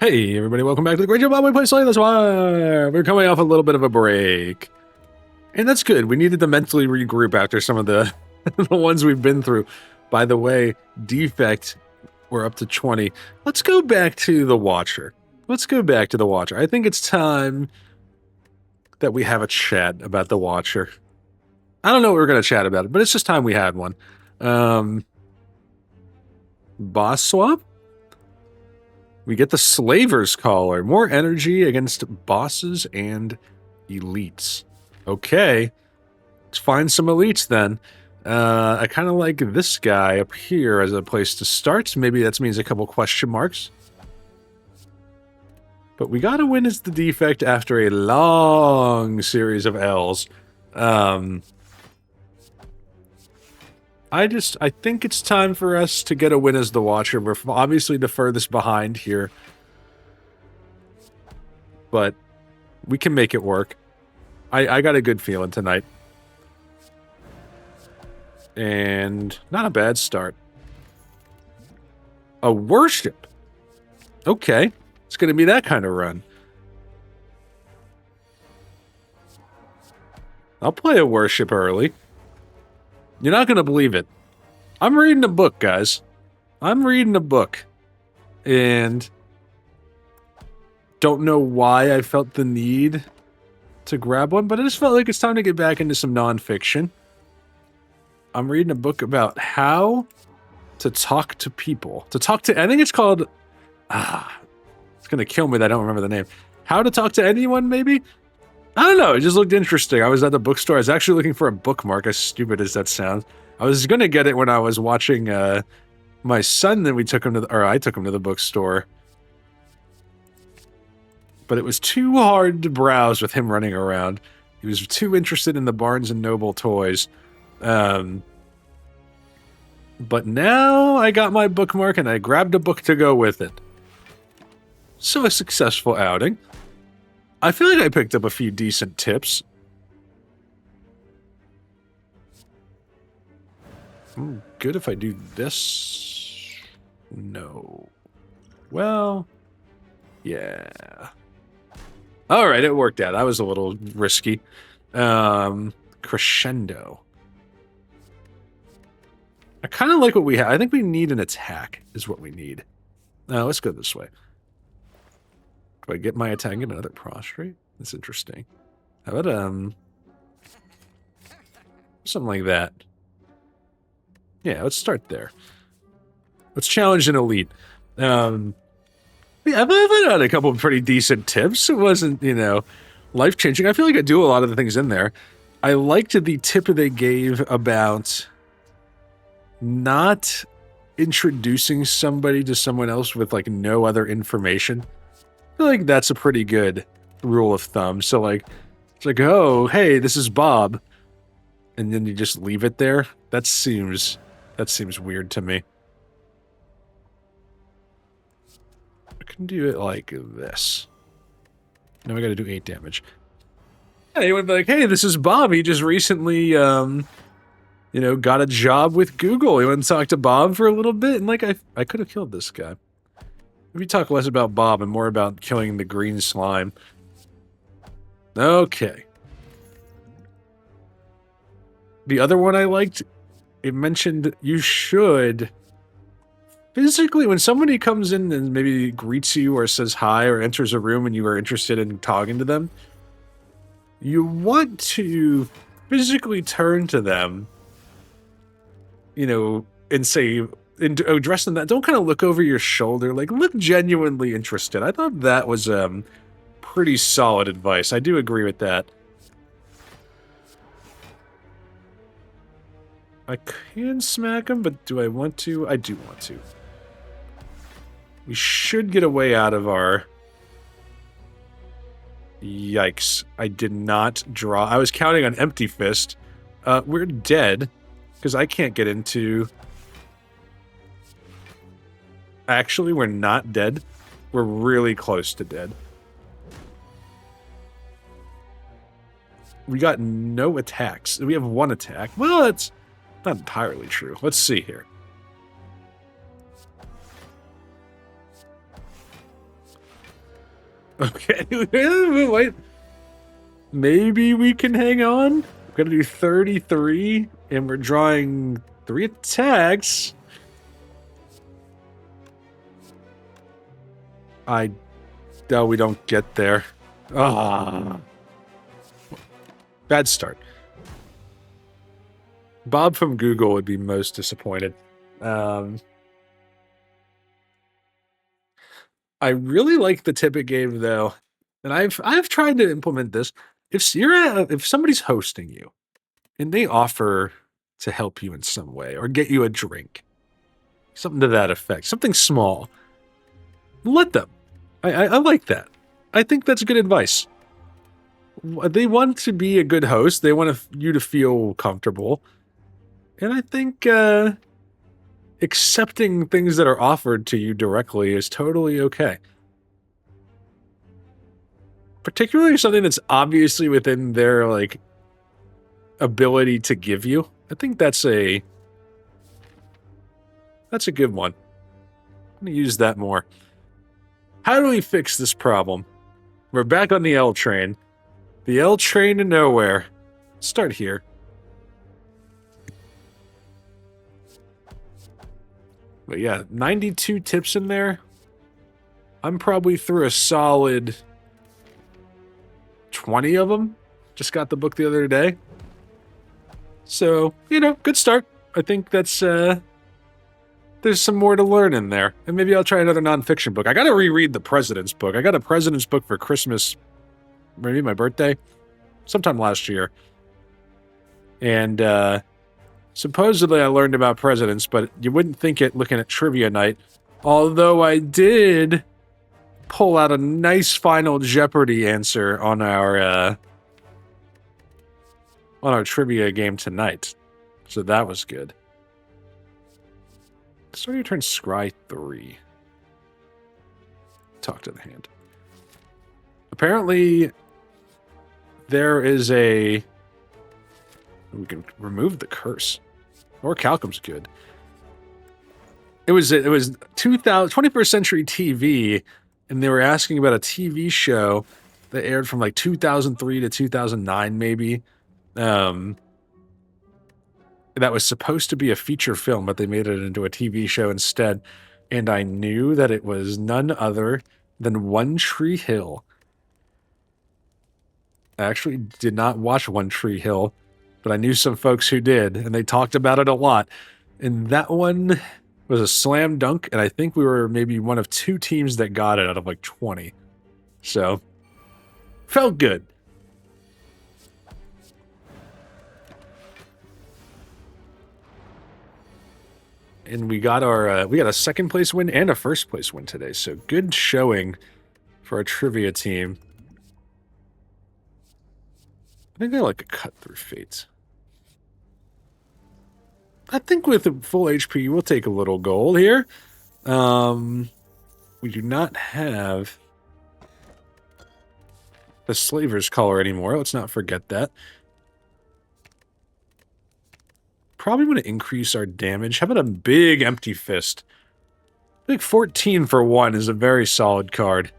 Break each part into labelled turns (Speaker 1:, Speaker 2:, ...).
Speaker 1: Hey everybody, welcome back to the Great Jimbabwe play Slay the Spire! We're coming off a little bit of a break. And that's good. We needed to mentally regroup after some of the, the ones we've been through. By the way, defect, we're up to 20. Let's go back to the Watcher. Let's go back to the Watcher. I think it's time that we have a chat about the Watcher. I don't know what we're going to chat about it, but it's just time we had one. Boss swap? We get the Slaver's Collar. More energy against bosses and elites. Okay. Let's find some elites then. I kind of like this guy up here as a place to start. Maybe that means a couple question marks. But we gotta win as the defect after a long series of L's. I think it's time for us to get a win as the Watcher. We're obviously the furthest behind here. But we can make it work. I got a good feeling tonight. And not a bad start. A worship. Okay. It's going to be that kind of run. I'll play a worship early. You're not going to believe it. I'm reading a book, guys. I'm reading a book. And don't know why I felt the need to grab one, but I just felt like it's time to get back into some nonfiction. I'm reading a book about how to talk to people. I think it's called... it's going to kill me that I don't remember the name. How to Talk to Anyone, maybe? I don't know, it just looked interesting. I was at the bookstore. I was actually looking for a bookmark, as stupid as that sounds. I was going to get it when I was watching my son, then I took him to the bookstore. But it was too hard to browse with him running around. He was too interested in the Barnes & Noble toys. But now I got my bookmark and I grabbed a book to go with it. So a successful outing. I feel like I picked up a few decent tips. Good if I do this. No. Well, yeah. All right, it worked out. That was a little risky. Crescendo. I kind of like what we have. I think we need an attack is what we need. Now, let's go this way. Do I get my attack and another prostrate? That's interesting. How about, something like that. Yeah, let's start there. Let's challenge an elite. Yeah, I've had a couple of pretty decent tips. It wasn't, life-changing. I feel like I do a lot of the things in there. I liked the tip they gave about not introducing somebody to someone else with, no other information. I feel like that's a pretty good rule of thumb. So, it's like, oh, hey, this is Bob. And then you just leave it there? That seems weird to me. I can do it like this. Now I gotta do 8 damage. Yeah, you would be like, hey, this is Bob. He just recently, got a job with Google. He went and talked to Bob for a little bit, and, I could have killed this guy. Maybe talk less about Bob and more about killing the green slime. Okay. The other one I liked, it mentioned you should... Physically, when somebody comes in and maybe greets you or says hi or enters a room and you are interested in talking to them, you want to physically turn to them, and say, and address them that. Don't kind of look over your shoulder, look genuinely interested. I thought that was pretty solid advice. I do agree with that. I can smack him, but do I want to? I do want to. We should get a way out of our... Yikes. I did not draw. I was counting on Empty Fist. We're dead, because I can't get into... Actually, we're not dead. We're really close to dead. We got no attacks. We have 1 attack. Well, that's not entirely true. Let's see here. Okay, wait. Maybe we can hang on. We're gonna do 33, and we're drawing 3 attacks. No, we don't get there. Ah. Bad start. Bob from Google would be most disappointed. I really like the tip it gave though, and I've tried to implement this. If somebody's hosting you and they offer to help you in some way or get you a drink, something to that effect, something small, let them. I like that. I think that's good advice. They want to be a good host. They want you to feel comfortable, and I think accepting things that are offered to you directly is totally okay. Particularly something that's obviously within their like ability to give you. I think that's a good one. I'm gonna use that more. How do we fix this problem? We're back on the L train. The L train to nowhere. Start here. But yeah, 92 tips in there. I'm probably through a solid 20 of them. Just got the book the other day. So, good start. I think that's, there's some more to learn in there. And maybe I'll try another nonfiction book. I gotta reread the President's book. I got a President's book for Christmas, maybe my birthday, sometime last year. And, supposedly I learned about presidents, but you wouldn't think it looking at trivia night. Although I did pull out a nice Final Jeopardy answer on our trivia game tonight. So that was good. Start your turn, scry 3. Talk to the hand. Apparently, there is we can remove the curse. Or Calcum's good. It was 21st century TV, and they were asking about a TV show that aired from like 2003 to 2009, maybe. That was supposed to be a feature film, but they made it into a TV show instead. And I knew that it was none other than One Tree Hill. I actually did not watch One Tree Hill, but I knew some folks who did, and they talked about it a lot. And that one was a slam dunk, and I think we were maybe one of 2 teams that got it out of like 20. So, felt good. And we got a second place win and a first place win today. So good showing for our trivia team. I think I like a cut through fate. I think with a full HP, we'll take a little gold here. We do not have the Slaver's Collar anymore. Let's not forget that. Probably want to increase our damage. How about a big Empty Fist? I think 14 for 1 is a very solid card.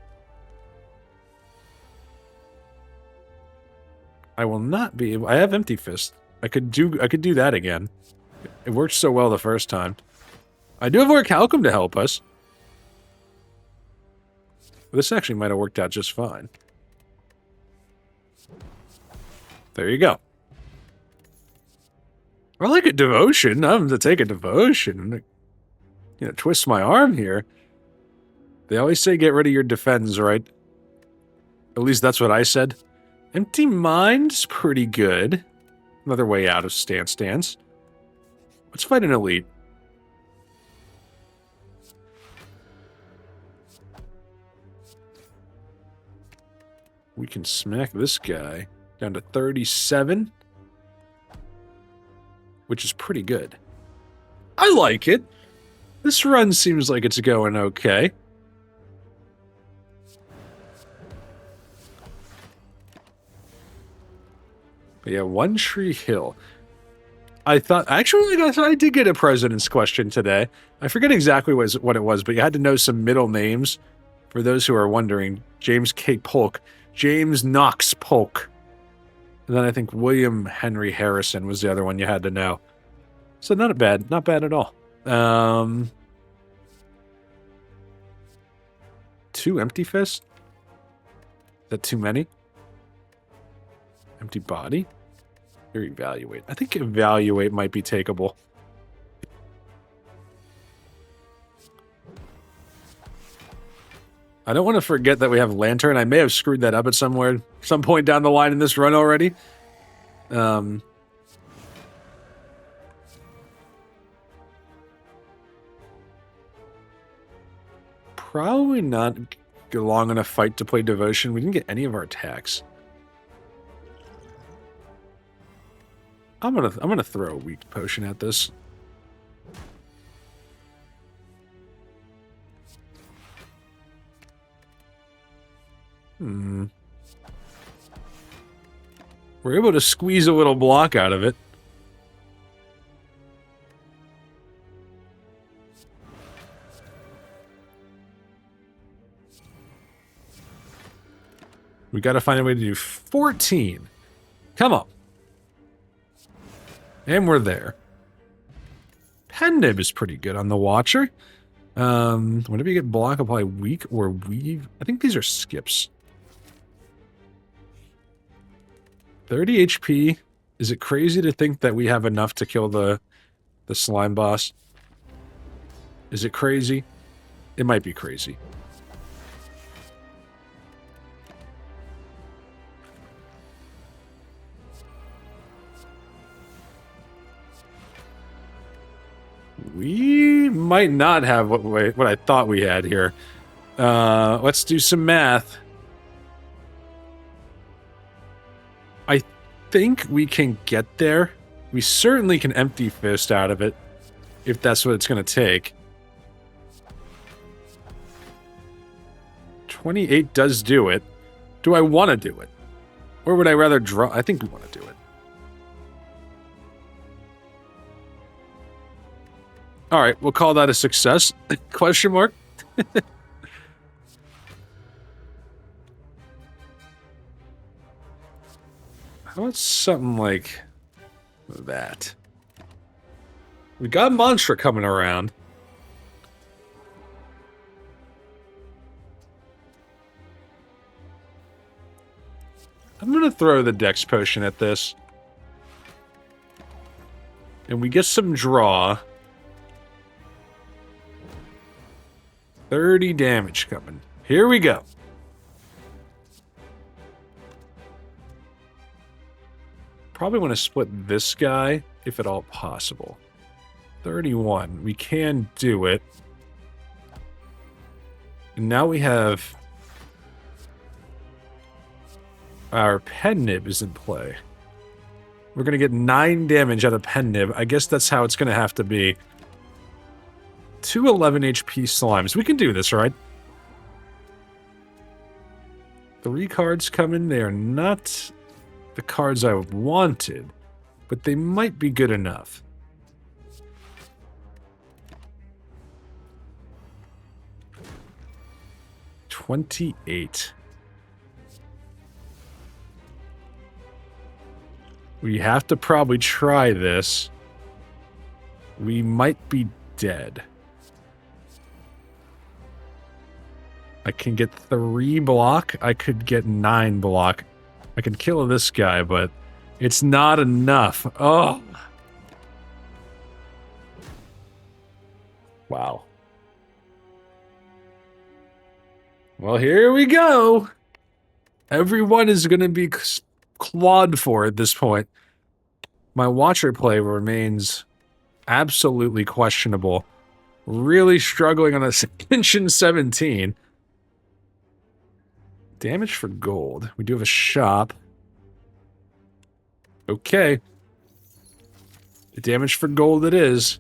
Speaker 1: I will not be able... I have Empty Fist. I could do that again. It worked so well the first time. I do have Orichalcum to help us. This actually might have worked out just fine. There you go. I like a devotion. I'm to take a devotion. Twist my arm here. They always say get rid of your defense, right? At least that's what I said. Empty Mind's pretty good. Another way out of stance. Let's fight an elite. We can smack this guy down to 37. Which is pretty good. I like it. This run seems like it's going okay. But yeah, One Tree Hill. I did get a president's question today. I forget exactly what it was, but you had to know some middle names For those who are wondering, James K. Polk, James Knox Polk. And then I think William Henry Harrison was the other one you had to know. So not bad at all. 2 empty fists? Is that too many? Empty body? Or evaluate. I think evaluate might be takeable. I don't want to forget that we have Lantern. I may have screwed that up at some point down the line in this run already. Probably not long enough fight to play Devotion. We didn't get any of our attacks. I'm gonna throw a weak potion at this. We're able to squeeze a little block out of it. We gotta find a way to do 14. Come on. And we're there. Pen nib is pretty good on the Watcher. Whenever you get block, apply weak or weave. I think these are skips. 30 HP. Is it crazy to think that we have enough to kill the slime boss? Is it crazy? It might be crazy. We might not have what I thought we had here. Let's do some math. I think we can get there. We certainly can empty fist out of it, if that's what it's going to take. 28 does do it. Do I want to do it? Or would I rather draw? I think we want to do it. All right, we'll call that a success. Question mark? How about something like that? We got Monstra coming around. I'm going to throw the Dex Potion at this. And we get some draw. 30 damage coming. Here we go. Probably want to split this guy, if at all possible. 31. We can do it. And now we have... Our Pen Nib is in play. We're going to get 9 damage out of Pen Nib. I guess that's how it's going to have to be. 2 11 HP slimes. We can do this, right? 3 cards come in. They are not the cards I wanted, but they might be good enough. $28. We have to probably try this. We might be dead. I can get 3 block. I could get 9 block. I can kill this guy, but it's not enough. Oh. Wow. Well, here we go. Everyone is going to be clawed for at this point. My Watcher play remains absolutely questionable. Really struggling on Ascension 17. Damage for gold. We do have a shop. Okay. Damage for gold it is.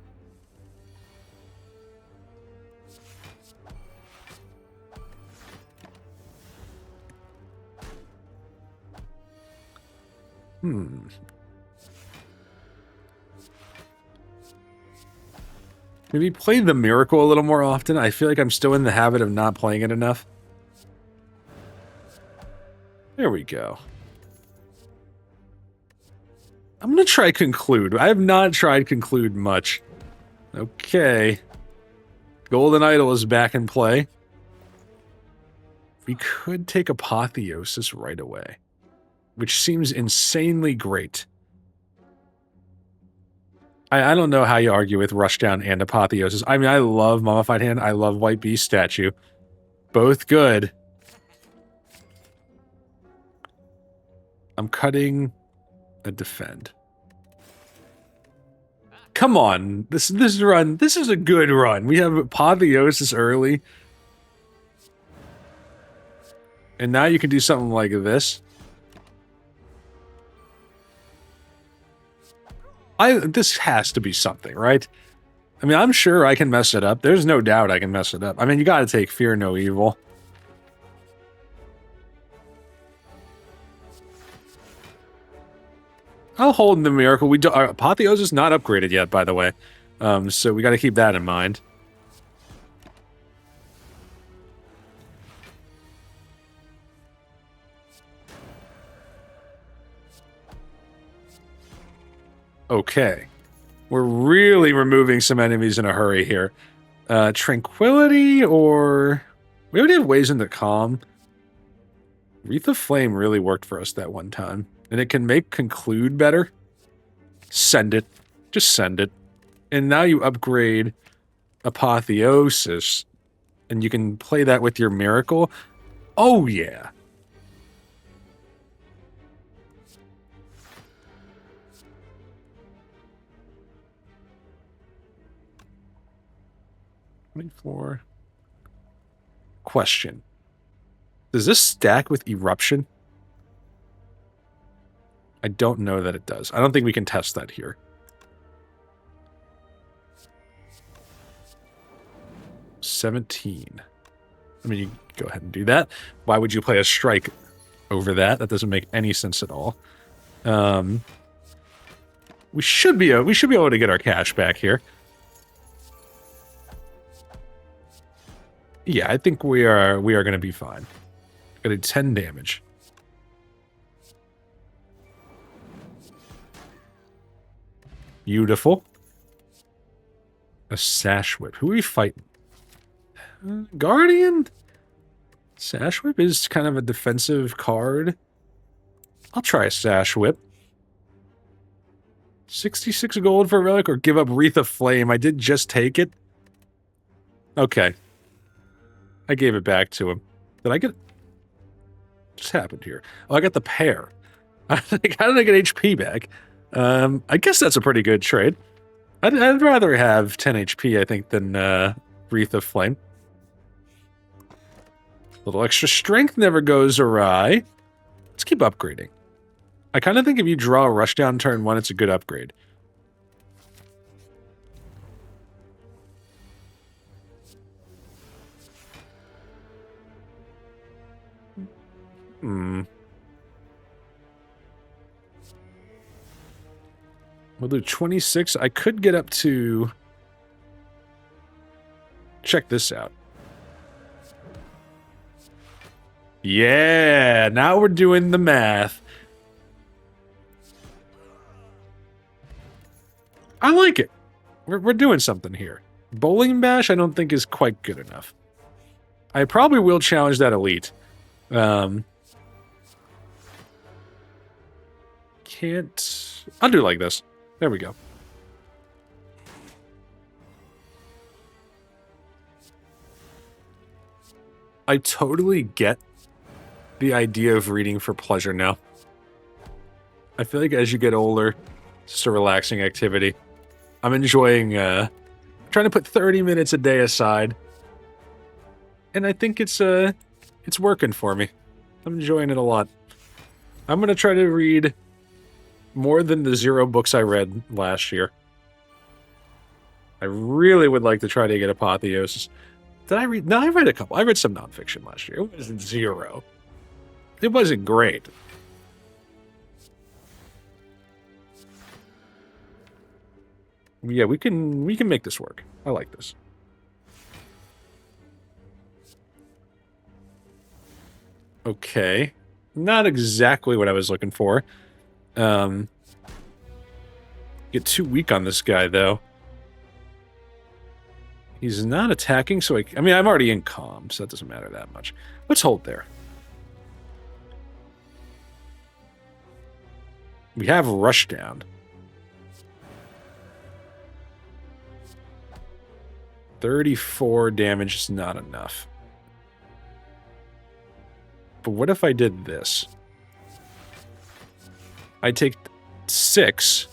Speaker 1: Maybe play the Miracle a little more often. I feel like I'm still in the habit of not playing it enough. There we go. I'm going to try conclude. I have not tried conclude much. Okay. Golden Idol is back in play. We could take Apotheosis right away, which seems insanely great. I don't know how you argue with Rushdown and Apotheosis. I mean, I love Mummified Hand. I love White Beast Statue. Both good. I'm cutting a Defend. Come on. This run, this is a good run. We have Apotheosis early. And now you can do something like this. This has to be something, right? I mean, I'm sure I can mess it up. There's no doubt I can mess it up. I mean, you gotta take Fear No Evil. I'll hold in the Miracle. Our Apotheosis is not upgraded yet, by the way. So we gotta keep that in mind. Okay. We're really removing some enemies in a hurry here. Tranquility or... We already have Ways into Calm. Wreath of Flame really worked for us that one time. And it can make Conclude better. Send it. Just send it. And now you upgrade Apotheosis. And you can play that with your Miracle. Oh, yeah. For question. Does this stack with Eruption? I don't know that it does. I don't think we can test that here. $17. I mean, you go ahead and do that. Why would you play a strike over that? That doesn't make any sense at all. We should be able to get our cash back here. Yeah, I think we are going to be fine. Got a 10 damage. Beautiful. A Sash Whip. Who are we fighting? Guardian? Sash Whip is kind of a defensive card. I'll try a Sash Whip. 66 gold for a relic or give up Wreath of Flame. I did just take it. Okay. I gave it back to him. Did I get... What just happened here? Oh, I got the pair. How did I get HP back? I guess that's a pretty good trade. I'd rather have 10 HP, I think, than Wreath of Flame. A little extra strength never goes awry. Let's keep upgrading. I kind of think if you draw a Rushdown turn 1, it's a good upgrade. We'll do 26. I could get up to... Check this out. Yeah, now we're doing the math. I like it. We're doing something here. Bowling Bash I don't think is quite good enough. I probably will challenge that elite. Can't... I'll do it like this. There we go. I totally get the idea of reading for pleasure now. I feel like as you get older, it's just a relaxing activity. I'm enjoying, trying to put 30 minutes a day aside. And I think it's working for me. I'm enjoying it a lot. I'm gonna try to read more than the 0 books I read last year. I really would like to try to get Apotheosis. Did I read? No, I read a couple. I read some nonfiction last year. It wasn't 0. It wasn't great. Yeah, we can make this work. I like this. Okay. Not exactly what I was looking for. Get too weak on this guy, though. He's not attacking, so I mean, I'm already in calm, so that doesn't matter that much. Let's hold there. We have rush down. 34 damage is not enough. But what if I did this? I take 6,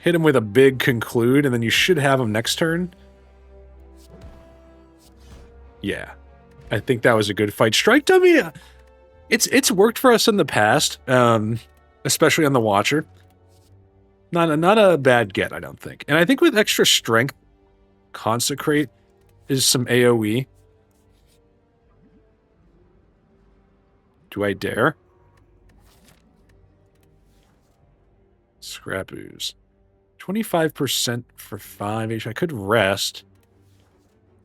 Speaker 1: hit him with a big conclude, and then you should have him next turn. Yeah. I think that was a good fight. Strike Dummy, it's worked for us in the past, especially on the Watcher. Not a bad get, I don't think. And I think with extra strength, Consecrate is some AoE. Do I dare? Scrap Ooze. 25% for 5 HP. I could rest.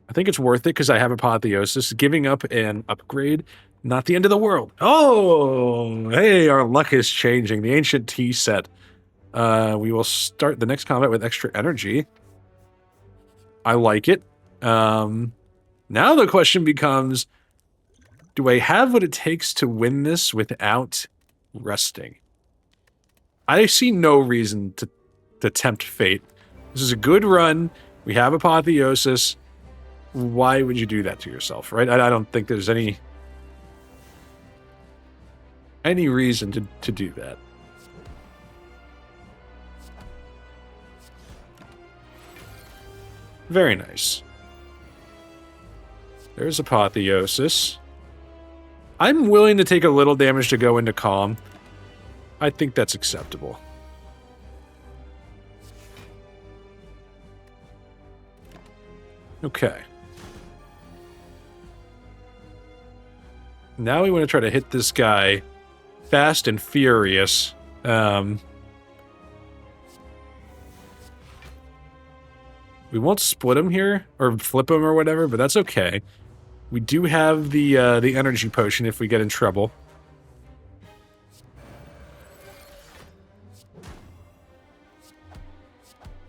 Speaker 1: I think it's worth it because I have Apotheosis. Giving up an upgrade, not the end of the world. Oh, hey, our luck is changing. The Ancient Tea set. We will start the next combat with extra energy. I like it. Now the question becomes, do I have what it takes to win this without resting? I see no reason to tempt fate. This is a good run. We have Apotheosis. Why would you do that to yourself, right? I don't think there's any reason to do that. Very nice. There's Apotheosis. I'm willing to take a little damage to go into Calm. I think that's acceptable. Okay. Now we want to try to hit this guy fast and furious. We won't split him here, or flip him or whatever, but that's okay. We do have the energy potion if we get in trouble.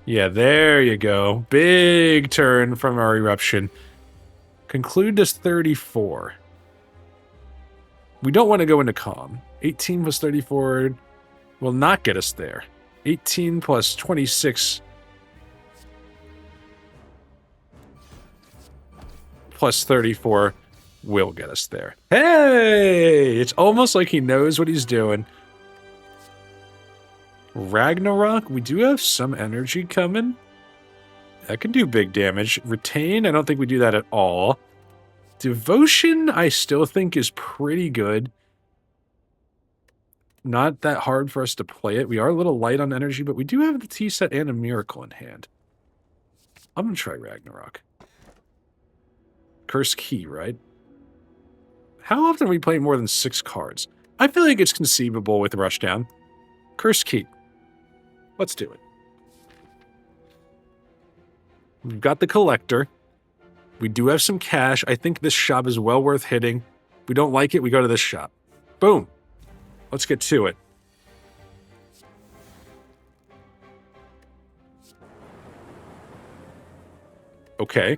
Speaker 1: Yeah, there you go. Big turn from our eruption. Conclude does 34. We don't want to go into calm. 18 plus 34 will not get us there. 18 plus 26 plus 34 will get us there. Hey! It's almost like he knows what he's doing. Ragnarok, we do have some energy coming. That can do big damage. Retain, I don't think we do that at all. Devotion, I still think is pretty good. Not that hard for us to play it. We are a little light on energy, but we do have the Tea set and a Miracle in hand. I'm going to try Ragnarok. Curse Key, right? How often are we playing more than 6 cards? I feel like it's conceivable with Rushdown. Curse Key. Let's do it. We've got the Collector. We do have some cash. I think this shop is well worth hitting. If we don't like it, we go to this shop. Boom. Let's get to it. Okay.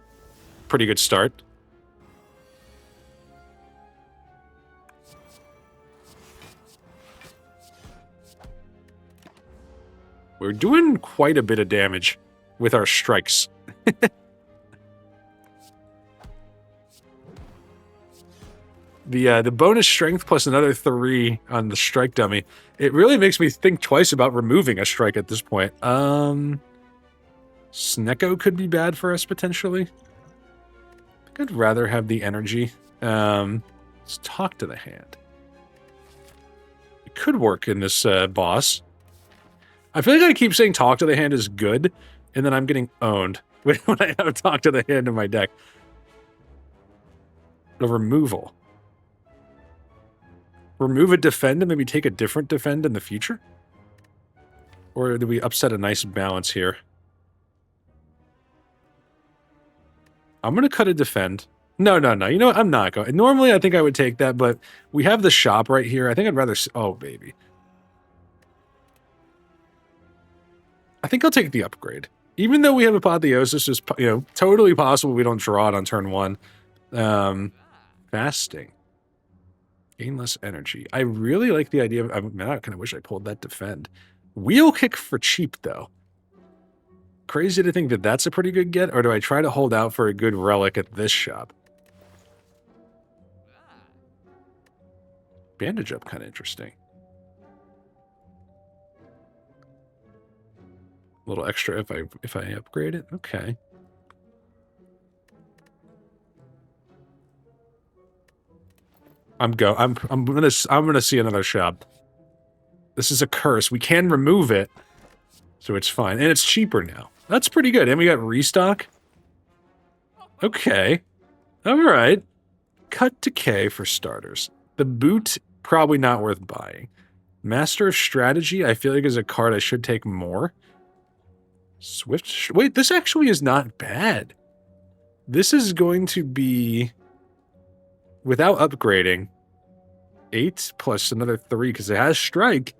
Speaker 1: Pretty good start. We're doing quite a bit of damage with our strikes. The bonus strength plus another 3 on the strike dummy. It really makes me think twice about removing a strike at this point. Snecko could be bad for us potentially. I think I'd rather have the energy. Let's talk to the hand. It could work in this boss. I feel like I keep saying talk to the hand is good, and then I'm getting owned when I have talk to the hand in my deck. The removal. Remove a defend and maybe take a different defend in the future? Or do we upset a nice balance here? I'm going to cut a defend. No, no, no. You know what? I'm not going. Normally, I think I would take that, but we have the shop right here. I think I'd rather... Oh, baby. I think I'll take the upgrade. Even though we have Apotheosis, it's, you know, totally possible we don't draw it on turn 1. Fasting. Gain less energy. I really like the idea of... I mean, I kind of wish I pulled that defend. Wheel kick for cheap, though. Crazy to think that that's a pretty good get, or do I try to hold out for a good relic at this shop? Bandage up, kind of interesting. A little extra if I upgrade it. Okay. I'm gonna see another shop. This is a curse. We can remove it, so it's fine, and it's cheaper now. That's pretty good. And we got restock. Okay. All right. Cut Decay for starters. The boot, probably not worth buying. Master of Strategy, I feel like is a card I should take more. Swift... Wait, this actually is not bad. This is going to be, without upgrading, 8 plus another 3, because it has Strike.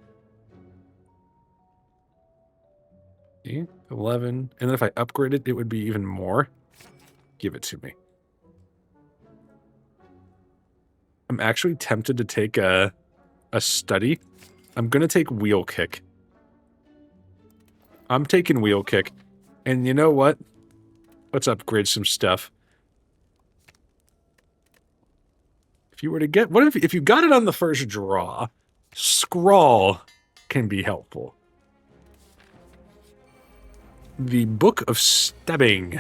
Speaker 1: 8, 11, and then if I upgrade it, it would be even more. Give it to me. I'm actually tempted to take a study. I'm going to take Wheel Kick. I'm taking Wheel Kick. And you know what? Let's upgrade some stuff. If you were to get... What if you got it on the first draw? Scrawl can be helpful. The Book of Stabbing.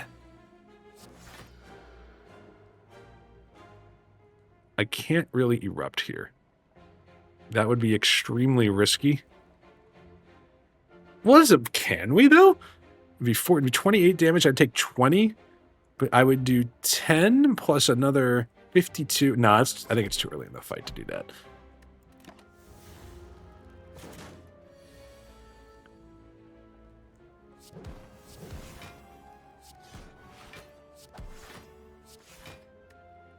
Speaker 1: I can't really erupt here. That would be extremely risky. What is it? Can we, though? It'd be 28 damage. I'd take 20, but I would do 10 plus another 52. Nah, I think it's too early in the fight to do that.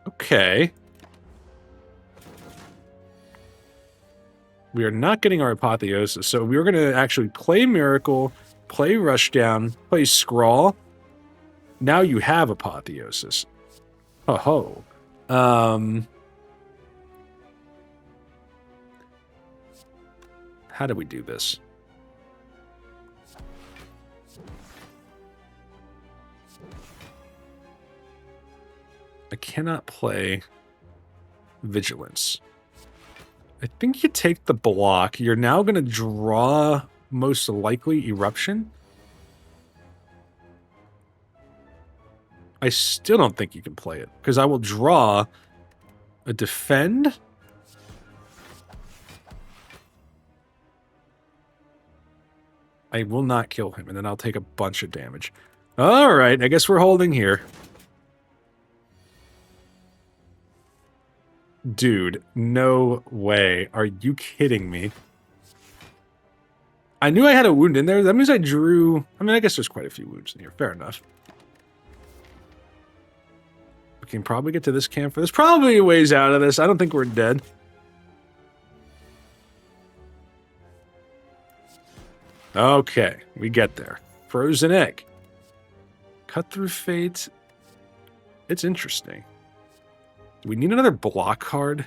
Speaker 1: Okay. We are not getting our Apotheosis, so we were going to actually play Miracle, play Rushdown, play Scrawl. Now you have Apotheosis. Ho-ho. How do we do this? I cannot play Vigilance. I think you take the block. You're now going to draw, most likely, Eruption. I still don't think you can play it, because I will draw a Defend. I will not kill him, and then I'll take a bunch of damage. All right, I guess we're holding here. Dude, no way. Are you kidding me? I knew I had a wound in there. That means I drew... I mean, I guess there's quite a few wounds in here. Fair enough. We can probably get to this camp. There's probably ways out of this. I don't think we're dead. Okay, we get there. Frozen Egg. Cut Through Fate. It's interesting. Do we need another block card?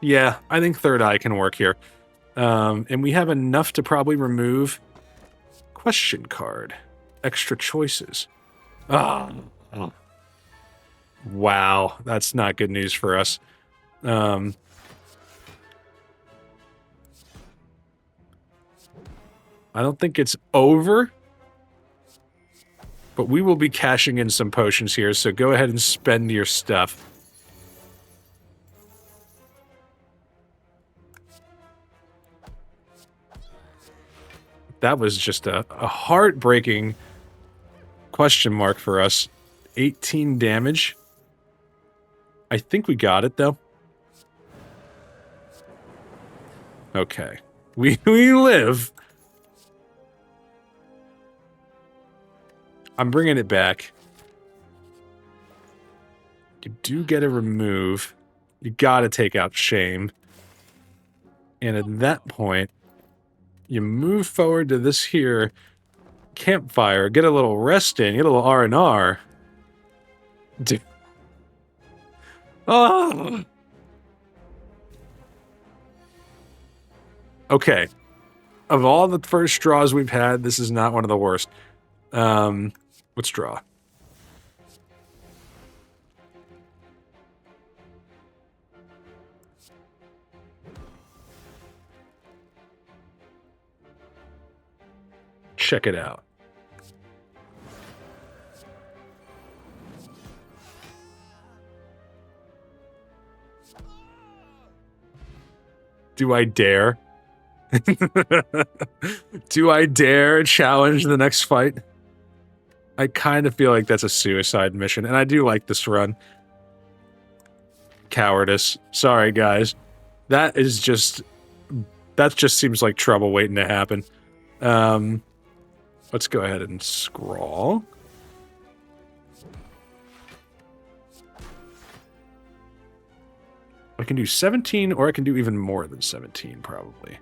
Speaker 1: Yeah, I think Third Eye can work here. And we have enough to probably remove Question card. Extra choices. Oh. Wow, that's not good news for us. I don't think it's over. But we will be cashing in some potions here, so go ahead and spend your stuff. That was just a heartbreaking question mark for us. 18 damage. I think we got it, though. Okay. We live. I'm bringing it back. You do get a remove. You gotta take out shame. And at that point, you move forward to this here campfire, get a little rest in, get a little R&R. Dude. Oh! Okay. Of all the first draws we've had, this is not one of the worst. Let's draw. Check it out. Do I dare? Do I dare challenge the next fight? I kind of feel like that's a suicide mission, and I do like this run. Cowardice. Sorry, guys. That just seems like trouble waiting to happen. Let's go ahead and scroll. I can do 17, or I can do even more than 17, probably.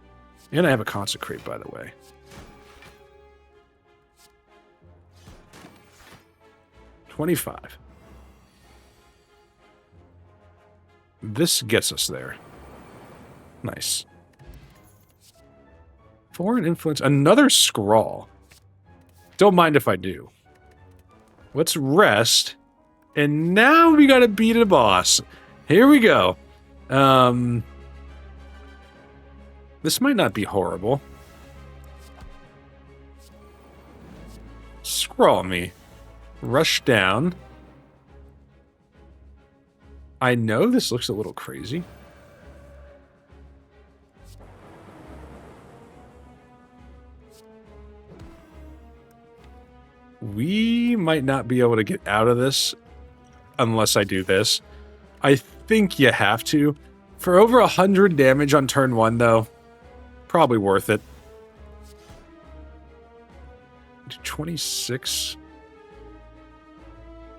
Speaker 1: And I have a consecrate, by the way. $25. This gets us there. Nice. Foreign influence. Another scrawl. Don't mind if I do. Let's rest. And now we gotta beat a boss. Here we go. This might not be horrible. Scroll me. Rush down. I know this looks a little crazy. We might not be able to get out of this unless I do this. I think you have to. For over 100 damage on turn 1, though, probably worth it. 26.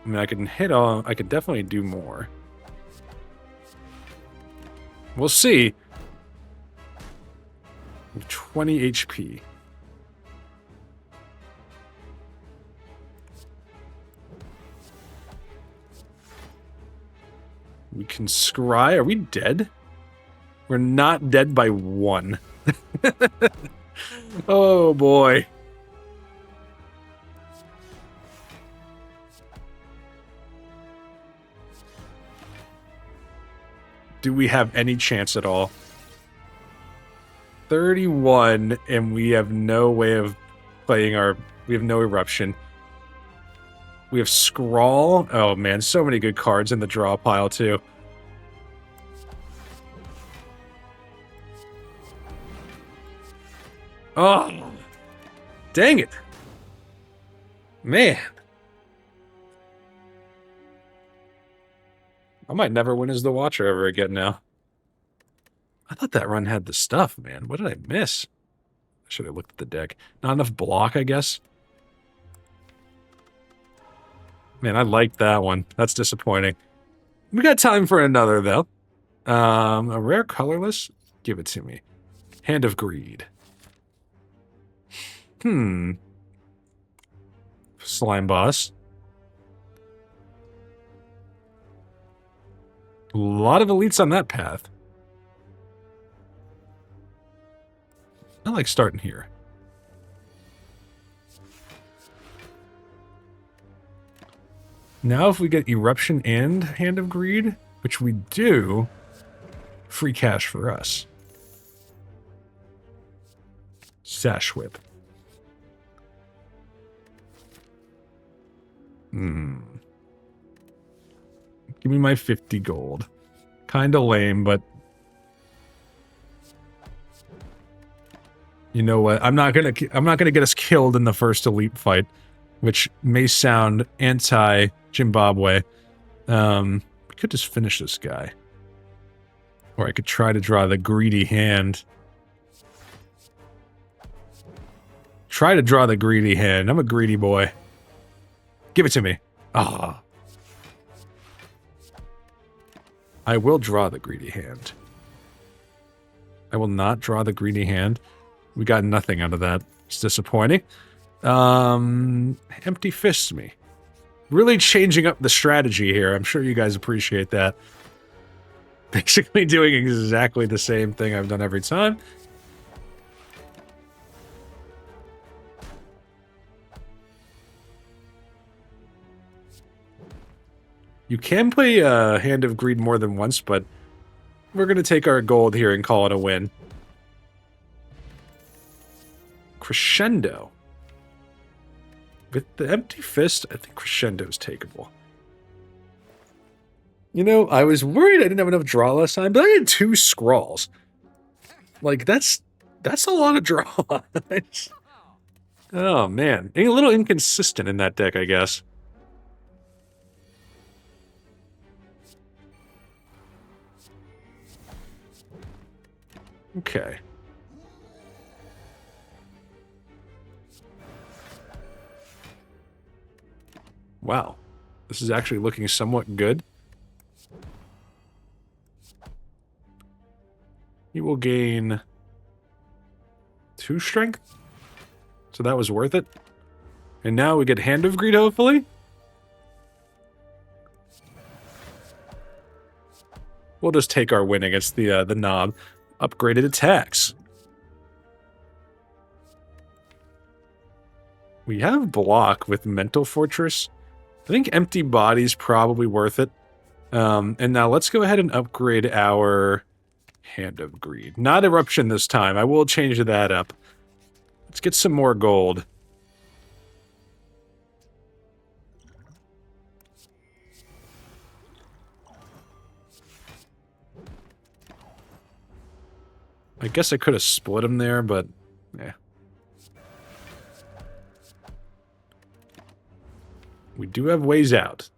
Speaker 1: I mean, I can hit all. I could definitely do more. We'll see. 20 HP. We can scry. Are we dead? We're not dead by 1. Oh, boy. Do we have any chance at all? 31, and we have no way of playing our... We have no eruption. We have Scrawl. Oh, man, so many good cards in the draw pile, too. Oh, dang it. Man. I might never win as the Watcher ever again now. I thought that run had the stuff, man. What did I miss? I should have looked at the deck. Not enough block, I guess. Man, I liked that one. That's disappointing. We got time for another, though. A rare colorless? Give it to me. Hand of Greed. Slime Boss. A lot of elites on that path. I like starting here. Now if we get Eruption and Hand of Greed, which we do, free cash for us. Sash Whip. Give me my 50 gold. Kinda lame, but... You know what? I'm not gonna get us killed in the first elite fight, which may sound anti-Jimbabwe. We could just finish this guy. Or I could try to draw the greedy hand. Try to draw the greedy hand. I'm a greedy boy. Give it to me. Ah. I will draw the greedy hand. I will not draw the greedy hand. We got nothing out of that. It's disappointing. Empty fists me. Really changing up the strategy here. I'm sure you guys appreciate that. Basically doing exactly the same thing I've done every time. You can play Hand of Greed more than once, but we're going to take our gold here and call it a win. Crescendo. With the empty fist, I think Crescendo is takeable. You know, I was worried I didn't have enough draw last time, but I had 2 scrawls. Like, that's a lot of draw. Oh, man. A little inconsistent in that deck, I guess. Okay. Wow. This is actually looking somewhat good. He will gain 2 strength. So that was worth it. And now we get Hand of Greed, hopefully. We'll just take our win against the knob. Upgraded attacks. We have block with Mental Fortress. I think Empty Body's probably worth it. And now let's go ahead and upgrade our Hand of Greed. Not Eruption this time. I will change that up. Let's get some more gold. I guess I could have split them there, but yeah. We do have ways out.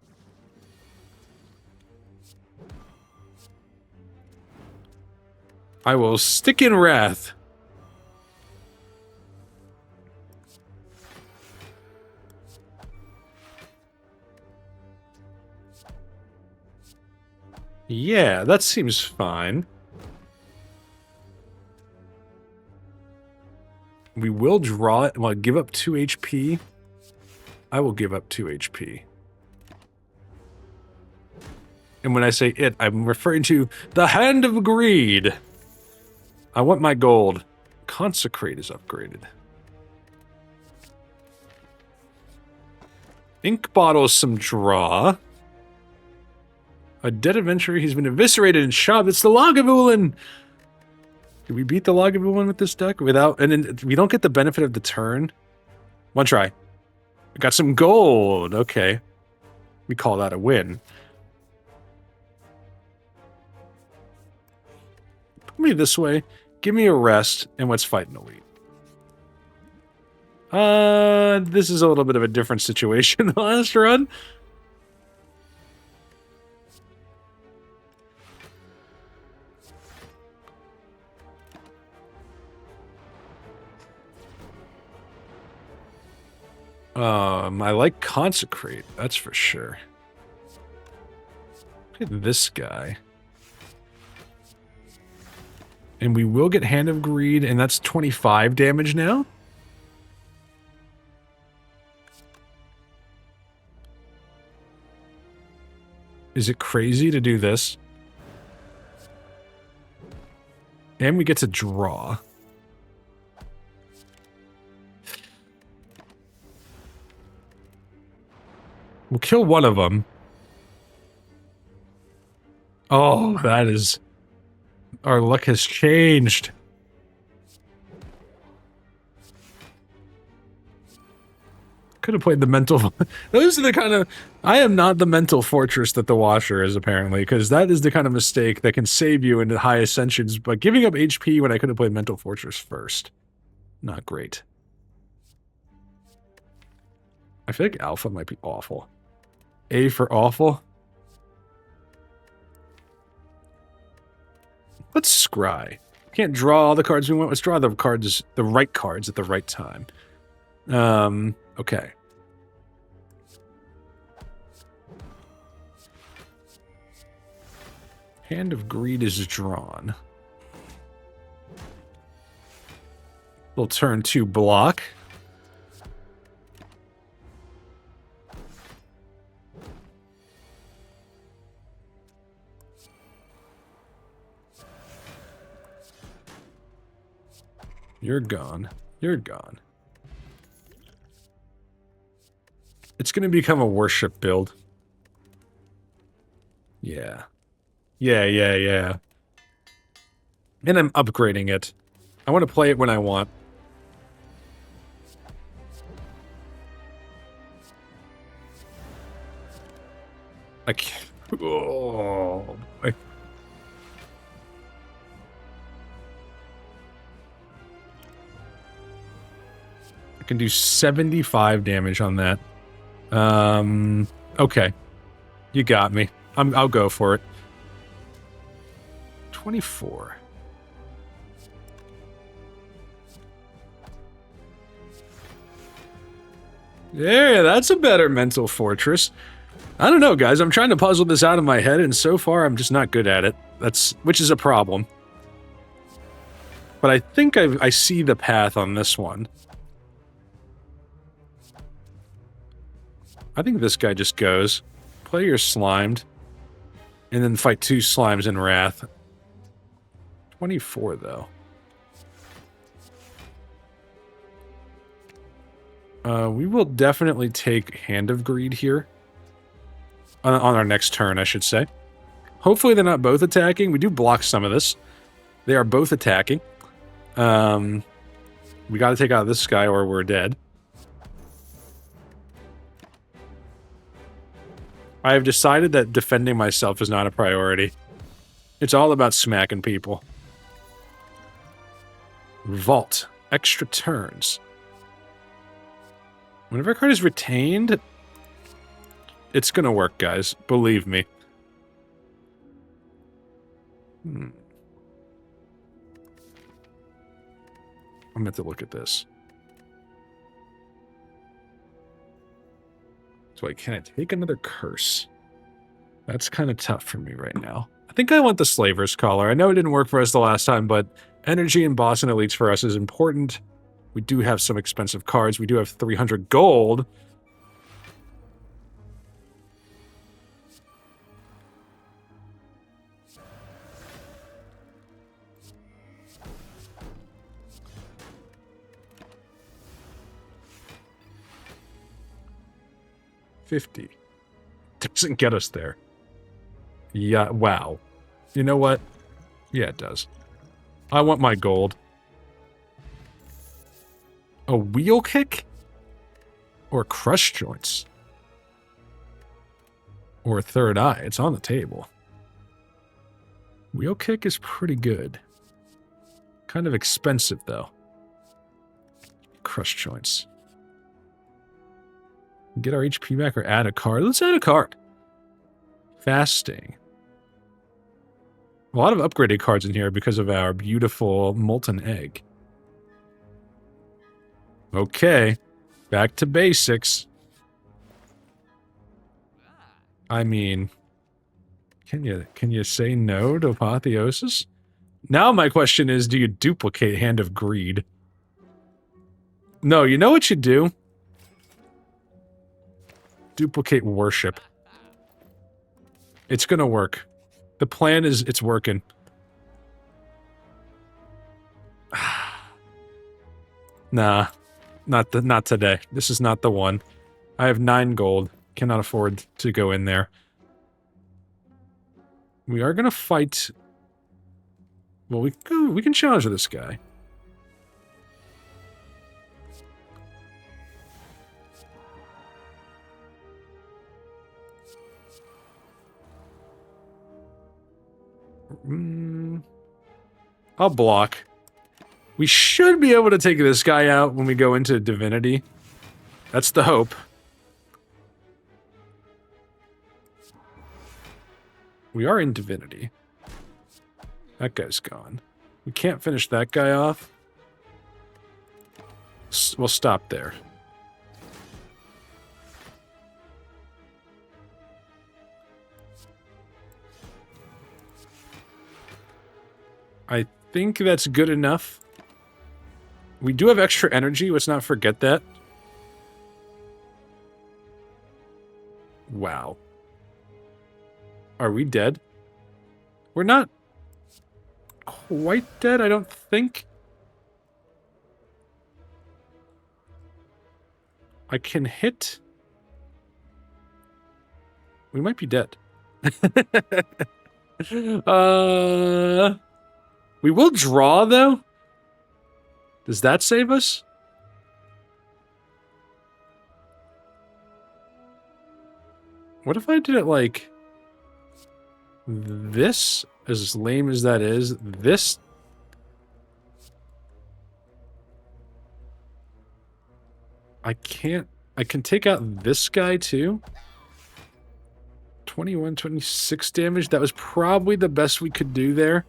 Speaker 1: I will stick in Wrath. Yeah, that seems fine. We will draw it. Well, give up 2 HP. I will give up 2 HP. And when I say it, I'm referring to the Hand of Greed. I want my gold. Consecrate is upgraded. Ink bottles some draw. A dead adventurer. He's been eviscerated and shot. It's the Lagavulin. Did we beat the Lagavulin with this deck without? And then we don't get the benefit of the turn. One try. I got some gold. Okay, we call that a win. Put me this way. Give me a rest, and let's fight an elite. This is a little bit of a different situation than the last run. I like Consecrate, that's for sure. Look at this guy. And we will get Hand of Greed, and that's 25 damage now. Is it crazy to do this? And we get to draw. We'll kill one of them. Oh, that is... Our luck has changed. Could have played the mental... Those are the kind of... I am not the mental fortress that the Washer is, apparently, because that is the kind of mistake that can save you into high ascensions, but giving up HP when I could have played mental fortress first. Not great. I feel like Alpha might be awful. A for awful. Let's scry. Can't draw all the cards we want. Let's draw the cards, the right cards at the right time. Okay. Hand of Greed is drawn. We'll turn 2 block. You're gone. You're gone. It's going to become a worship build. Yeah. Yeah. And I'm upgrading it. I want to play it when I want. I can't. Oh, boy. I can do 75 damage on that. Okay. You got me. I'll go for it. 24. Yeah, that's a better mental fortress. I don't know, guys. I'm trying to puzzle this out in my head, and so far I'm just not good at it. Which is a problem. But I think I see the path on this one. I think this guy just goes. Play your Slimed. And then fight 2 Slimes in Wrath. 24, though. We will definitely take Hand of Greed here. On our next turn, I should say. Hopefully they're not both attacking. We do block some of this. They are both attacking. We gotta take out this guy or we're dead. I have decided that defending myself is not a priority. It's all about smacking people. Vault. Extra turns. Whenever a card is retained, it's gonna work, guys. Believe me. I meant to look at this. So can I take another curse? That's kind of tough for me right now. I think I want the Slaver's Collar. I know it didn't work for us the last time, but energy and boss and elites for us is important. We do have some expensive cards. We do have 300 gold. $50. Doesn't get us there. Yeah, wow. You know what? Yeah, it does. I want my gold. A wheel kick? Or crush joints? Or a third eye. It's on the table. Wheel kick is pretty good. Kind of expensive, though. Crush joints. Get our HP back or add a card. Let's add a card. Fasting. A lot of upgraded cards in here because of our beautiful molten egg. Okay. Back to basics. I mean, can you say no to Apotheosis? Now my question is, do you duplicate Hand of Greed? No, you know what you do? Duplicate Worship. It's gonna work. The plan is, it's working. Nah. Not today. This is not the one. I have 9 gold. Cannot afford to go in there. We are gonna fight... Well, we can challenge this guy. I'll block. We should be able to take this guy out when we go into Divinity. That's the hope. We are in Divinity. That guy's gone. We can't finish that guy off. We'll stop there. I think that's good enough. We do have extra energy. Let's not forget that. Wow. Are we dead? We're not quite dead, I don't think. I can hit. We might be dead. We will draw, though. Does that save us? What if I did it like this? As lame as that is, this. I can't. I can take out this guy too. 21, 26 damage. That was probably the best we could do there.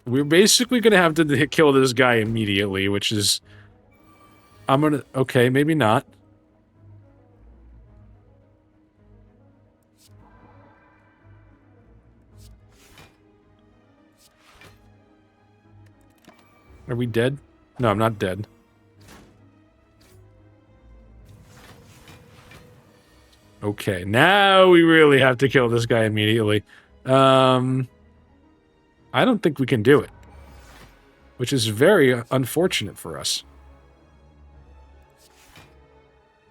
Speaker 1: We're basically going to have to kill this guy immediately, which is... I'm going to... Okay, maybe not. Are we dead? No, I'm not dead. Okay, now we really have to kill this guy immediately. I don't think we can do it. Which is very unfortunate for us.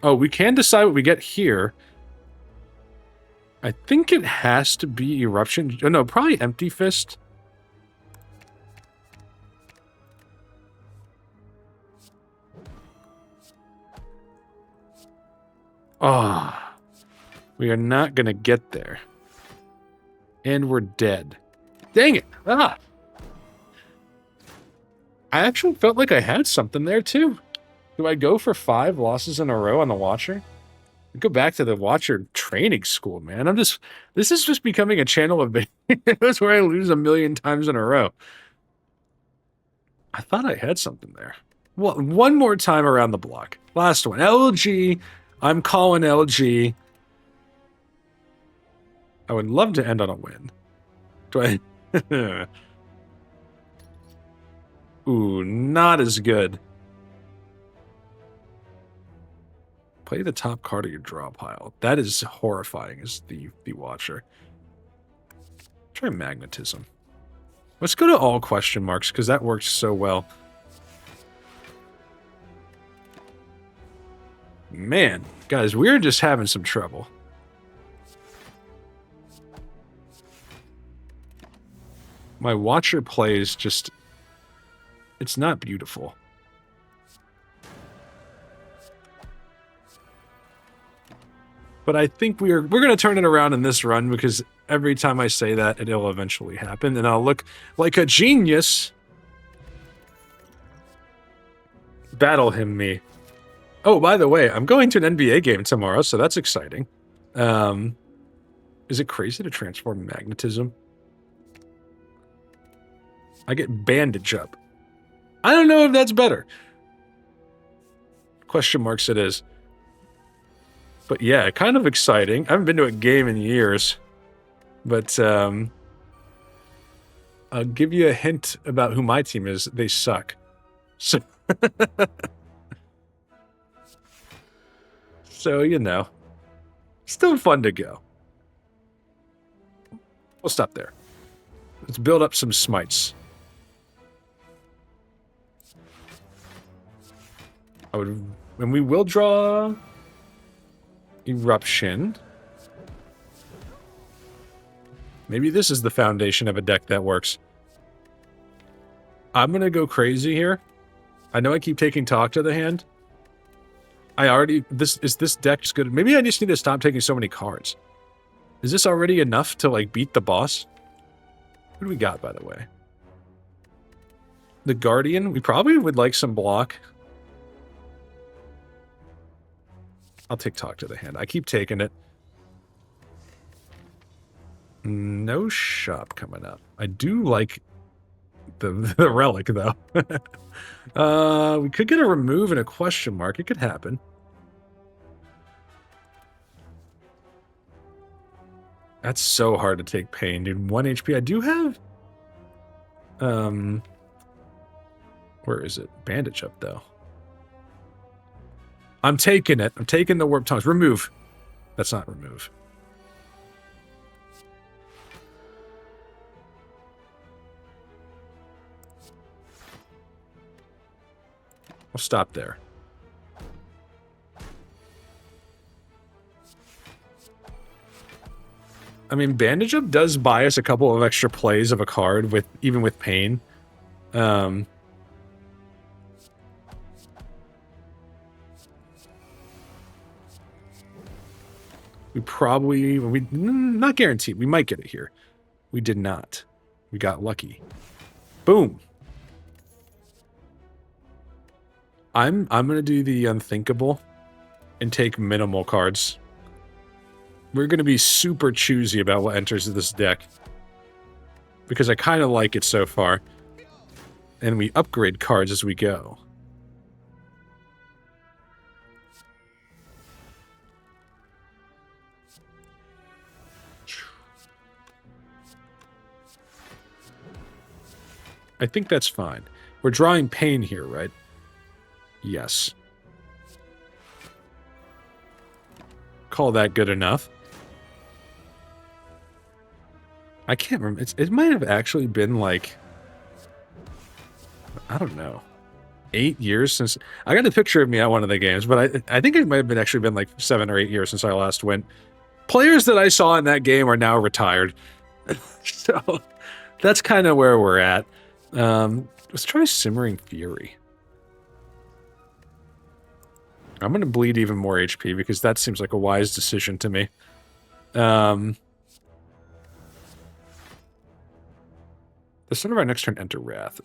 Speaker 1: Oh, we can decide what we get here. I think it has to be Eruption. Oh, no, probably Empty Fist. Ah. Oh, we are not going to get there. And we're dead. Dang it. Ah. I actually felt like I had something there, too. Do I go for 5 losses in a row on the Watcher? I go back to the Watcher training school, man. This is just becoming a channel of videos where I lose 1,000,000 times in a row. I thought I had something there. Well, one more time around the block. Last one. LG. I'm calling LG. I would love to end on a win. Do I... Ooh, not as good. Play the top card of your draw pile. That is horrifying as the Watcher. Try Magnetism. Let's go to all question marks, because that works so well. Man, guys, we're just having some trouble. My Watcher plays just... It's not beautiful. But I think we're going to turn it around in this run, because every time I say that, it'll eventually happen, and I'll look like a genius. Battle him me. Oh, by the way, I'm going to an NBA game tomorrow, so that's exciting. Is it crazy to transform Magnetism? I get Bandage Up. I don't know if that's better. Question marks it is. But yeah, kind of exciting. I haven't been to a game in years. But I'll give you a hint about who my team is. They suck. So, so you know. Still fun to go. We'll stop there. Let's build up some smites. And we will draw Eruption. Maybe this is the foundation of a deck that works. I'm gonna go crazy here. I know I keep taking Talk to the hand. This deck is good. Maybe I just need to stop taking so many cards. Is this already enough to like beat the boss? What do we got, by the way? The Guardian. We probably would like some block. I'll take Talk to the hand. I keep taking it. No shop coming up. I do like the relic, though. We could get a remove and a question mark. It could happen. That's so hard to take pain, dude. 1 HP. I do have... Where is it? Bandage up, though. I'm taking it. I'm taking the warp tongues. Remove. That's not remove. I'll stop there. I mean, Bandage Up does buy us a couple of extra plays of a card with even with pain. We probably not guaranteed. We might get it here. We did not. We got lucky. Boom. I'm gonna do the unthinkable and take minimal cards. We're gonna be super choosy about what enters this deck because I kind of like it so far, and we upgrade cards as we go. I think that's fine. We're drawing pain here, right? Yes. Call that good enough. I can't remember. It might have actually been like, I don't know, 8 years since... I got a picture of me at one of the games, but I think it might have actually been like 7 or 8 years since I last went. Players that I saw in that game are now retired. So that's kind of where we're at. Let's try Simmering Fury. I'm going to bleed even more HP because that seems like a wise decision to me. The start of our next turn, enter Wrath.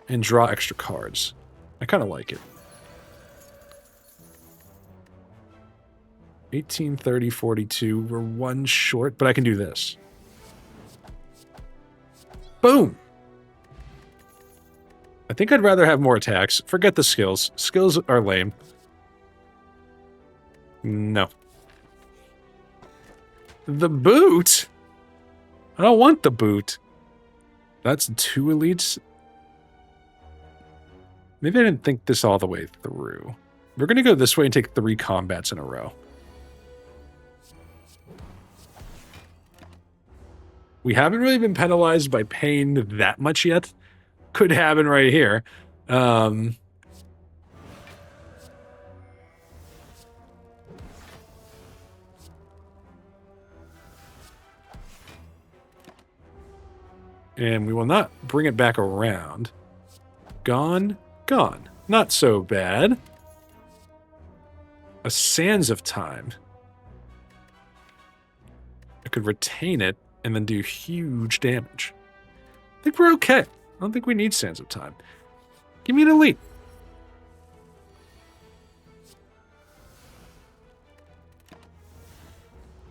Speaker 1: And draw extra cards. I kind of like it. 18, 30, 42. We're 1 short, but I can do this. Boom! I think I'd rather have more attacks. Forget the skills. Skills are lame. No. The boot? I don't want the boot. That's 2 elites. Maybe I didn't think this all the way through. We're going to go this way and take 3 combats in a row. We haven't really been penalized by pain that much yet. Could happen right here. And we will not bring it back around. Gone, gone. Not so bad. A Sands of Time. I could retain it and then do huge damage. I think we're okay. I don't think we need Sands of Time. Give me an elite.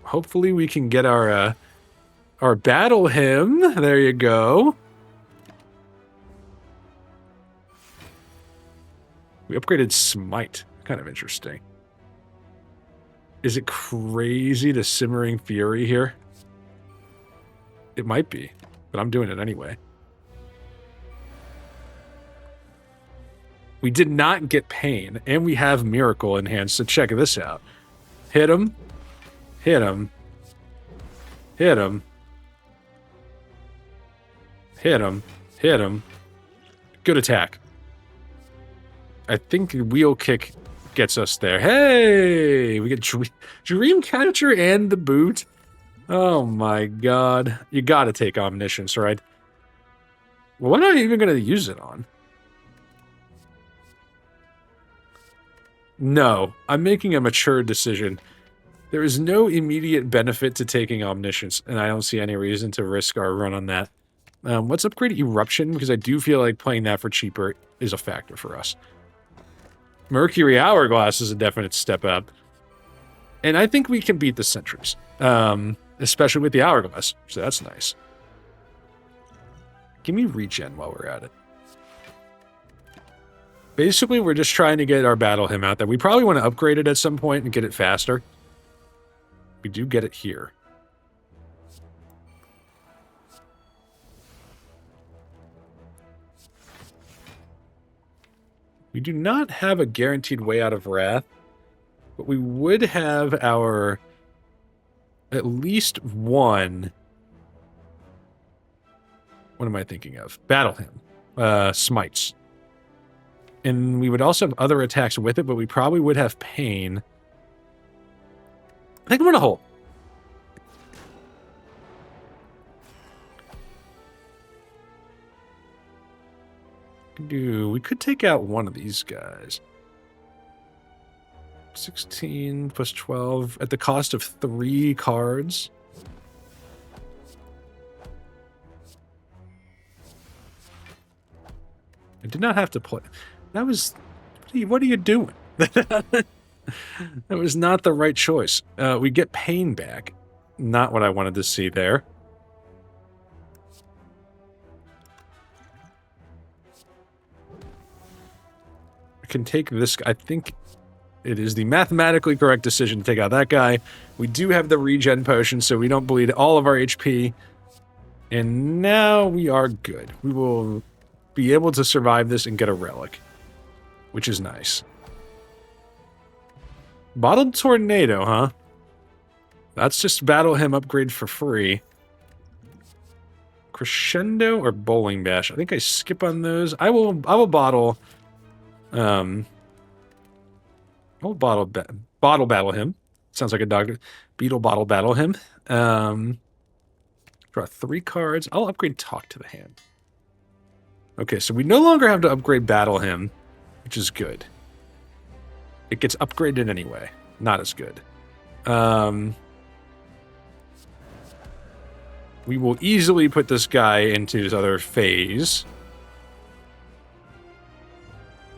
Speaker 1: Hopefully we can get our battle hymn. There you go. We upgraded Smite. Kind of interesting. Is it crazy to Simmering Fury here? It might be, but I'm doing it anyway. We did not get pain, and we have Miracle in hand, so check this out. Hit him. Hit him. Hit him. Hit him. Hit him. Good attack. I think Wheel Kick gets us there. Hey! We get Dreamcatcher and the boot. Oh my god. You gotta take Omniscience, right? Well, what am I even gonna use it on? No, I'm making a mature decision. There is no immediate benefit to taking Omniscience, and I don't see any reason to risk our run on that. Let's upgrade Eruption, because I do feel like playing that for cheaper is a factor for us. Mercury Hourglass is a definite step up. And I think we can beat the Sentries, especially with the Hourglass, so that's nice. Give me Regen while we're at it. Basically, we're just trying to get our Battle Hymn out there. We probably want to upgrade it at some point and get it faster. We do get it here. We do not have a guaranteed way out of Wrath, but we would have our at least one. What am I thinking of? Battle Hymn. Smites. And we would also have other attacks with it, but we probably would have Pain. I think I'm going to hold. We could take out one of these guys. 16 plus 12 at the cost of 3 cards. I did not have to play. That was... What are you doing? That was not the right choice. We get Pain back. Not what I wanted to see there. I can take this... I think it is the mathematically correct decision to take out that guy. We do have the regen potion, so we don't bleed all of our HP. And now we are good. We will be able to survive this and get a relic, which is nice. Bottled Tornado, huh? That's just Battle Hymn upgrade for free. Crescendo or Bowling Bash? I think I skip on those. I will bottle... I'll bottle Battle Hymn. Sounds like a dog. Beetle Bottle Battle Hymn. Draw 3 cards. I'll upgrade Talk to the Hand. Okay, so we no longer have to upgrade Battle Hymn, which is good. It gets upgraded anyway. Not as good. We will easily put this guy into his other phase.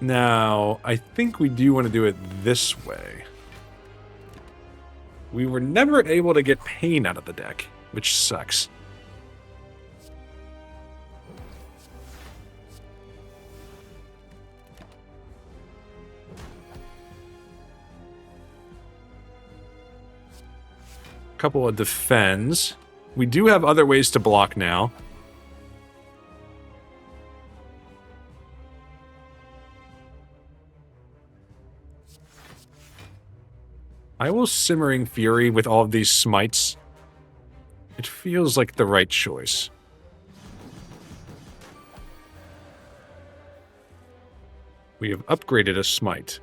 Speaker 1: Now, I think we do want to do it this way. We were never able to get Pain out of the deck, which sucks. Couple of defends. We do have other ways to block now. I will Simmering Fury with all of these smites. It feels like the right choice. We have upgraded a smite.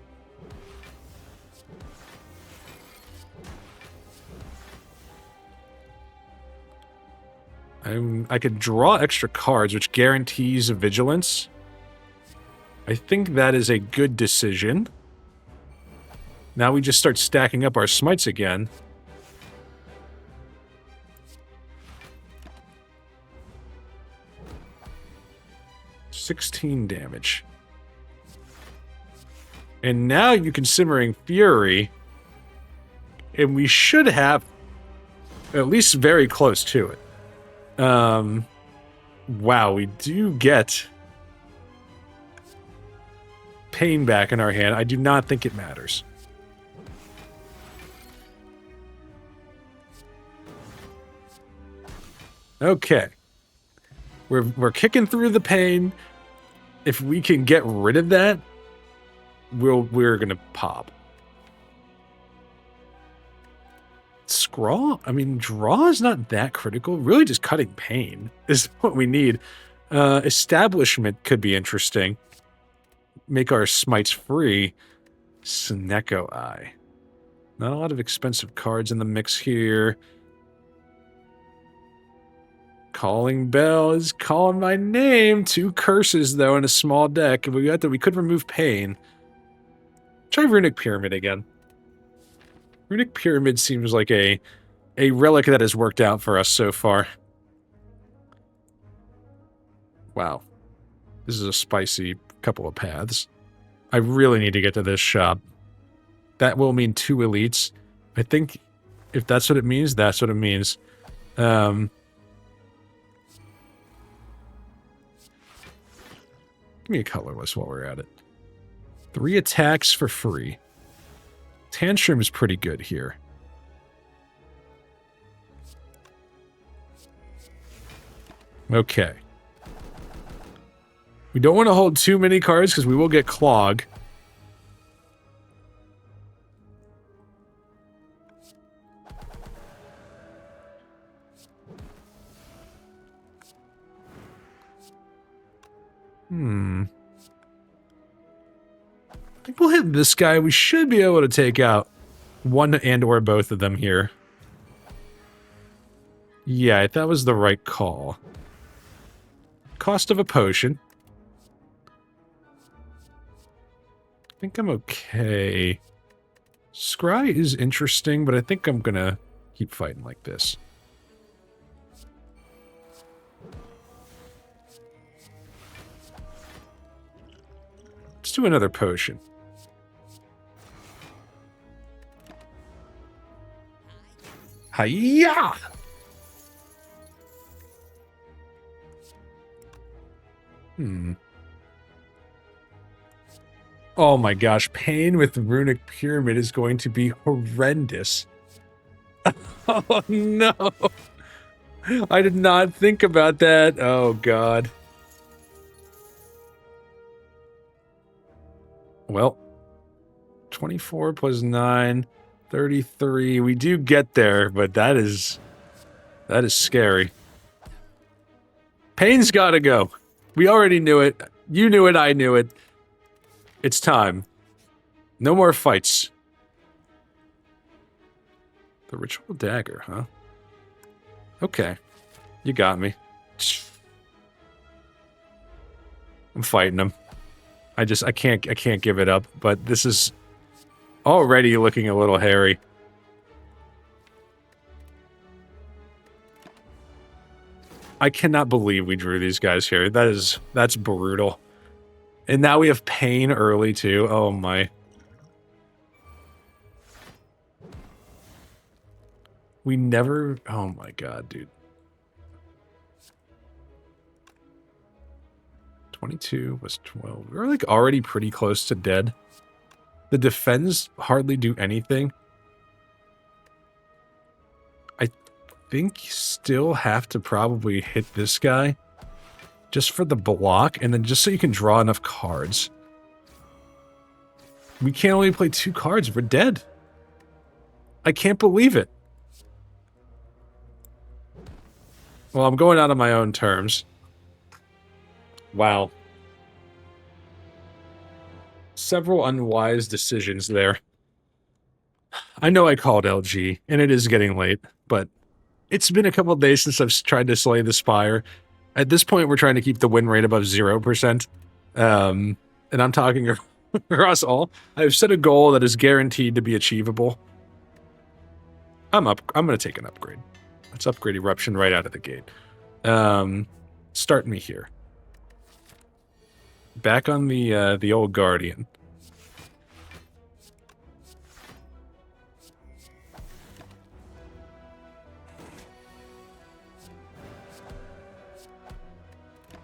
Speaker 1: I could draw extra cards, which guarantees vigilance. I think that is a good decision. Now we just start stacking up our smites again. $16 damage. And now you can Simmering Fury. And we should have at least very close to it. Wow, we do get Pain back in our hand. I do not think it matters. Okay. We're kicking through the Pain. If we can get rid of that, we're gonna pop. Scrawl? I mean, draw is not that critical. Really just cutting Pain is what we need. Establishment could be interesting. Make our smites free. Snecko Eye. Not a lot of expensive cards in the mix here. Calling Bell is calling my name. 2 curses, though, in a small deck. If we got that, we could remove Pain. Try Runic Pyramid again. Runic Pyramid seems like a relic that has worked out for us so far. Wow. This is a spicy couple of paths. I really need to get to this shop. That will mean 2 elites. I think if that's what it means, that's what it means. Give me a colorless while we're at it. 3 attacks for free. Tantrum is pretty good here. Okay. We don't want to hold too many cards because we will get Clog. I think we'll hit this guy. We should be able to take out one and or both of them here. Yeah, that was the right call. Cost of a potion. I think I'm okay. Scry is interesting, but I think I'm gonna keep fighting like this. Let's do another potion. Hiya! Oh my gosh, Pain with Runic Pyramid is going to be horrendous. Oh no! I did not think about that. Oh god. Well, 24 plus 9, 33. We do get there, but that is scary. Pain's gotta go. We already knew it. You knew it, I knew it. It's time. No more fights. The Ritual Dagger, huh? Okay. You got me. I'm fighting him. I can't give it up, but this is already looking a little hairy. I cannot believe we drew these guys here. That's brutal. And now we have Pain early too. Oh my. We never, oh my god, dude. 22 was 12. We were like already pretty close to dead. The defense hardly do anything. I think you still have to probably hit this guy just for the block and then just so you can draw enough cards. We can't only play 2 cards. We're dead. I can't believe it. Well, I'm going out on my own terms. Wow. Several unwise decisions there. I know I called LG, and it is getting late, but it's been a couple of days since I've tried to slay the Spire. At this point, we're trying to keep the win rate above 0%. And I'm talking for us all. I've set a goal that is guaranteed to be achievable. I'm going to take an upgrade. Let's upgrade Eruption right out of the gate. Start me here. Back on the old Guardian.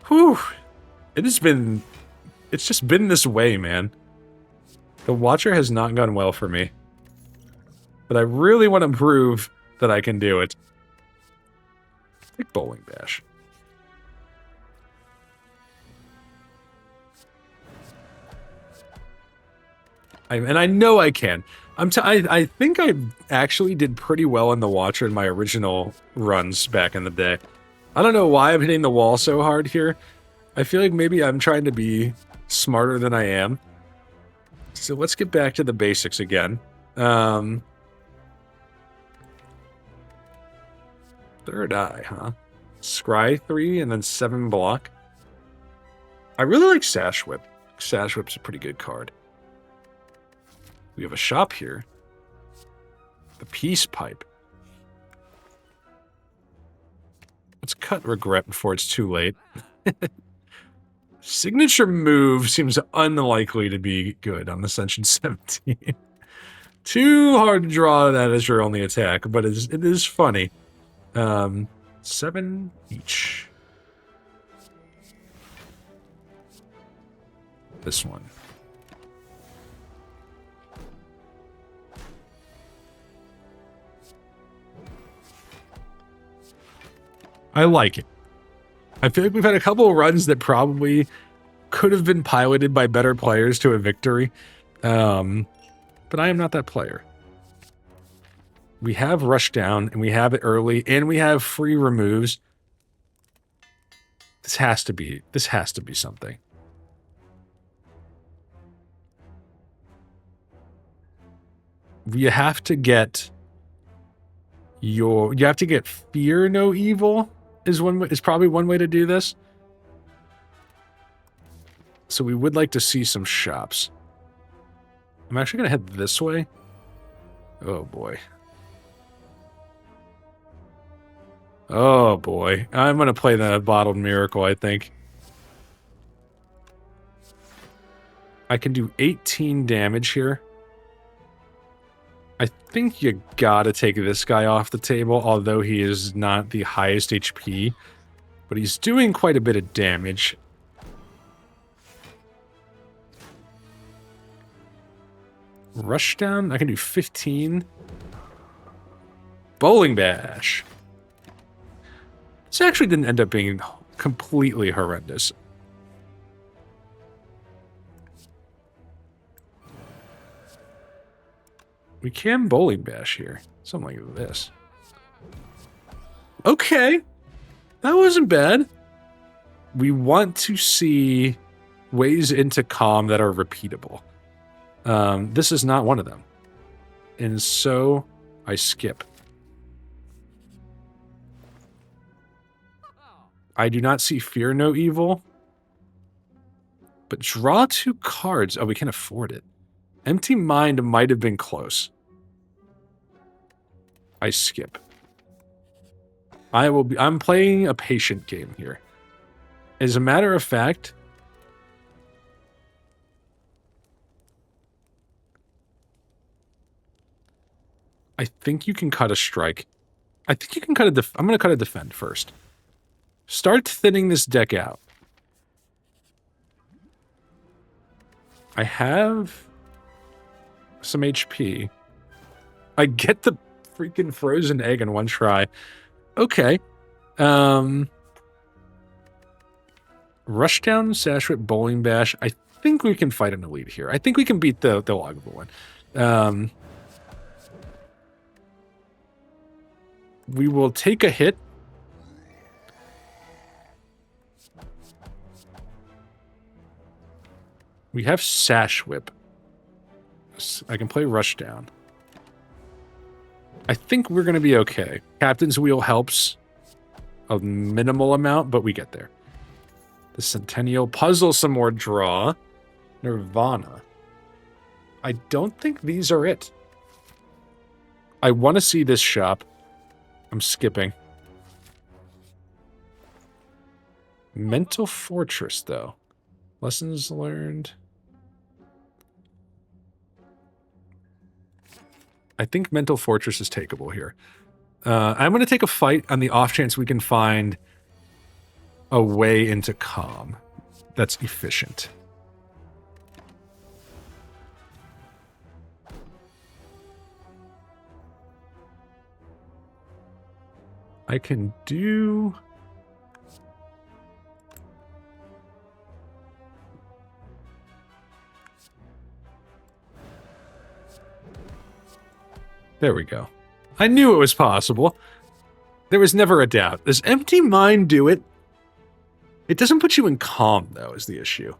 Speaker 1: Whew. It's just been this way, man. The Watcher has not gone well for me. But I really want to prove that I can do it. Like Bowling Bash. And I know I can. I think I actually did pretty well in the Watcher in my original runs back in the day. I don't know why I'm hitting the wall so hard here. I feel like maybe I'm trying to be smarter than I am. So let's get back to the basics again. Third Eye, huh? Scry 3 and then 7 block. I really like Sash Whip. Sash Whip's a pretty good card. We have a shop here. The Peace Pipe. Let's cut Regret before it's too late. Signature move seems unlikely to be good on Ascension 17. Too hard to draw that as your only attack, but it is funny. 7 each. This one. I like it. I feel like we've had a couple of runs that probably could have been piloted by better players to a victory. But I am not that player. We have Rush Down, and we have it early, and we have free removes. This has to be something. You have to get Fear No Evil is probably one way to do this. So we would like to see some shops. I'm actually going to head this way. Oh, boy. Oh, boy. I'm going to play the Bottled Miracle, I think. I can do 18 damage here. I think you gotta take this guy off the table, although he is not the highest HP. But he's doing quite a bit of damage. Rush Down, I can do 15. Bowling Bash. This actually didn't end up being completely horrendous. We can Bowling Bash here. Something like this. Okay. That wasn't bad. We want to see ways into Calm that are repeatable. This is not one of them. And so I skip. I do not see Fear No Evil. But draw 2 cards. Oh, we can afford it. Empty Mind might have been close. I skip. I'm playing a patient game here. As a matter of fact, I think you can cut a strike. I think you can cut a I'm going to cut a defend first. Start thinning this deck out. I have some HP. I get the freaking frozen egg in one try. Okay. Rush Down, Sash Whip, Bowling Bash. I think we can fight an elite here. I think we can beat the loggable one. We will take a hit. We have Sash Whip. I can play Rush Down. I think we're going to be okay. Captain's Wheel helps a minimal amount, but we get there. The Centennial Puzzle, some more draw. Nirvana. I don't think these are it. I want to see this shop. I'm skipping. Mental Fortress, though. Lessons learned. I think Mental Fortress is takeable here. I'm going to take a fight on the off chance we can find a way into Calm that's efficient. I can do... There we go. I knew it was possible. There was never a doubt. Does Empty Mind do it? It doesn't put you in Calm, though, is the issue.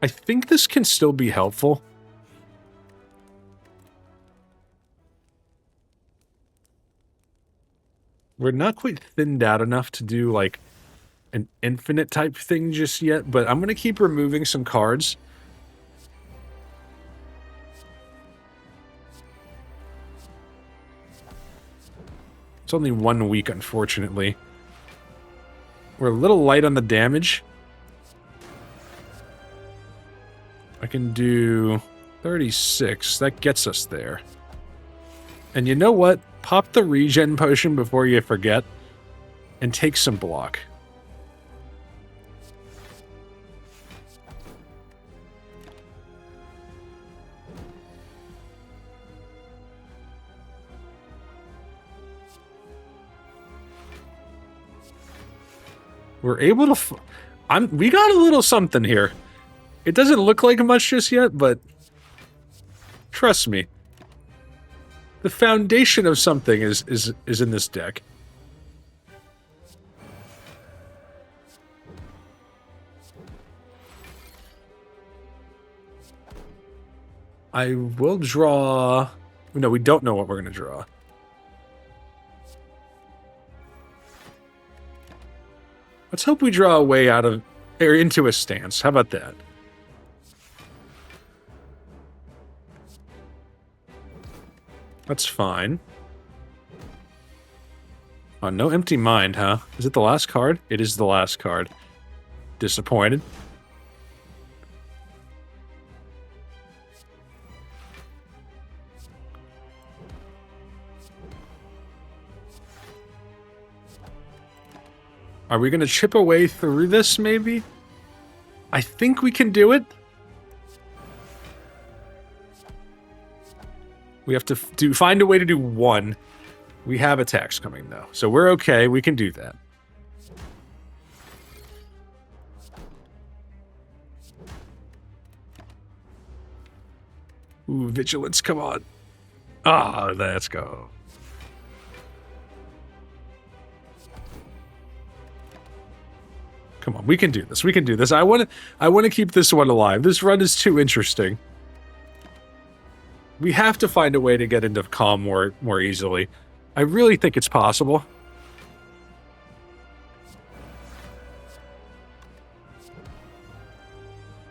Speaker 1: I think this can still be helpful. We're not quite thinned out enough to do, like, an infinite type thing just yet, but I'm going to keep removing some cards. It's only 1 week, unfortunately. We're a little light on the damage. I can do 36. That gets us there. And you know what? Pop the regen potion before you forget. And take some block. We're able to... we got a little something here. It doesn't look like much just yet, but... Trust me. The foundation of something is in this deck. I will draw... No, we don't know what we're going to draw. Let's hope we draw a way out of... or into a stance. How about that? That's fine. Oh, no empty mind, huh? Is it the last card? It is the last card. Disappointed. Are we going to chip away through this, maybe? I think we can do it. We have to find a way to do one. We have attacks coming, though. So we're okay. We can do that. Ooh, vigilance, come on. Ah, let's go. Come on, we can do this. We can do this. I want to keep this one alive. This run is too interesting. We have to find a way to get into calm more easily. I really think it's possible.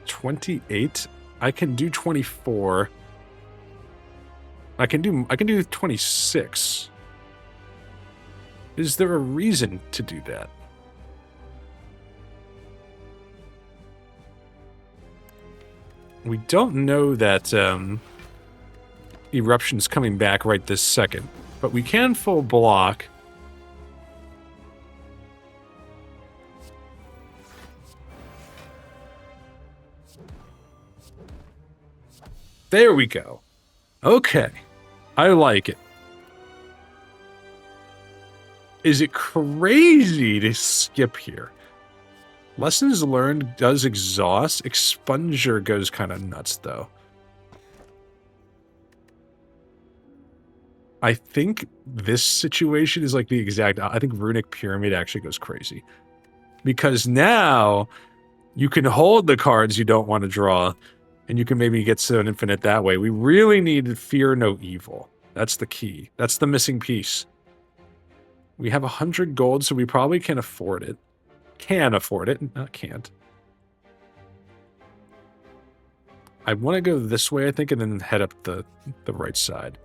Speaker 1: $28. I can do 24. I can do 26. Is there a reason to do that? We don't know that Eruption's coming back right this second, but we can full block. There we go. Okay. I like it. Is it crazy to skip here? Lessons learned does exhaust. Expunger goes kind of nuts, though. I think this situation is like the exact... I think Runic Pyramid actually goes crazy. Because now you can hold the cards you don't want to draw, and you can maybe get to an infinite that way. We really need Fear No Evil. That's the key. That's the missing piece. We have 100 gold, so we probably can afford it. Can afford it, not can't. I want to go this way, I think, and then head up the right side.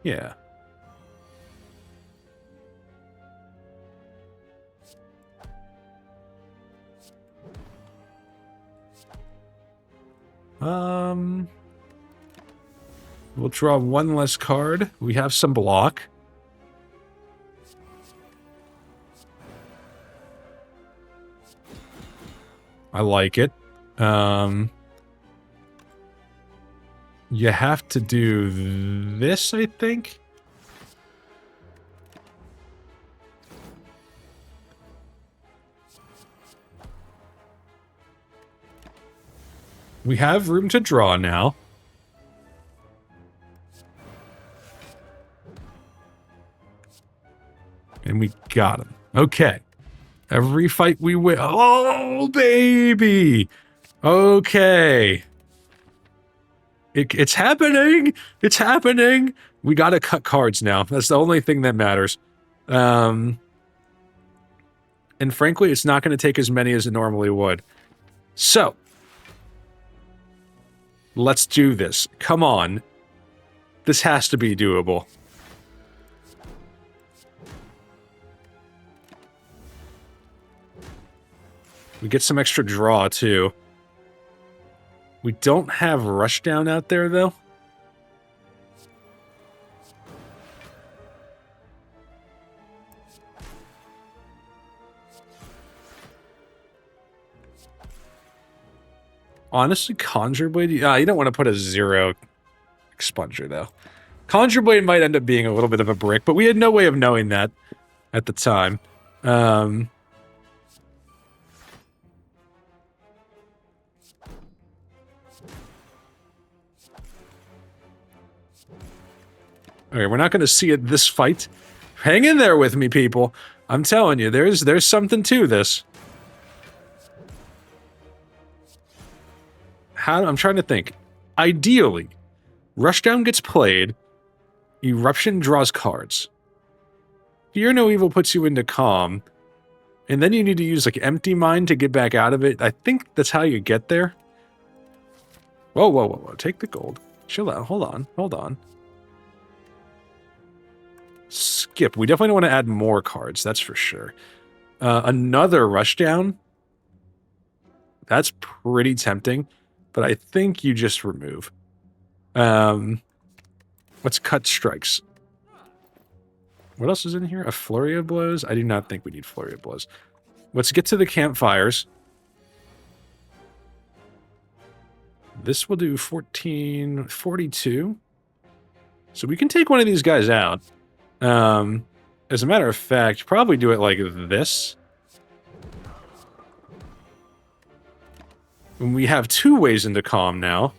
Speaker 1: Yeah. We'll draw one less card. We have some block. I like it. You have to do this, I think. We have room to draw now. And we got him. Okay. Every fight we win. Oh, baby. Okay. It's happening. It's happening. We got to cut cards now. That's the only thing that matters. And frankly, it's not going to take as many as it normally would. So, let's do this. Come on. This has to be doable. We get some extra draw, too. We don't have Rushdown out there, though. Honestly, Conjure Blade... you don't want to put a 0 expunger, though. Conjure Blade might end up being a little bit of a brick, but we had no way of knowing that at the time. Okay, we're not going to see it this fight. Hang in there with me, people. I'm telling you, there's something to this. I'm trying to think. Ideally, Rushdown gets played, Eruption draws cards. Fear No Evil puts you into Calm, and then you need to use, like, Empty Mind to get back out of it. I think that's how you get there. Whoa, whoa, whoa, whoa. Take the gold. Chill out. Hold on. Hold on. Skip. We definitely don't want to add more cards, that's for sure. Another Rushdown. That's pretty tempting, but I think you just remove. Let's cut strikes. What else is in here? A Flurry of Blows? I do not think we need Flurry of Blows. Let's get to the campfires. This will do 1442. So we can take one of these guys out. As a matter of fact, probably do it like this. And we have 2 ways into Calm now.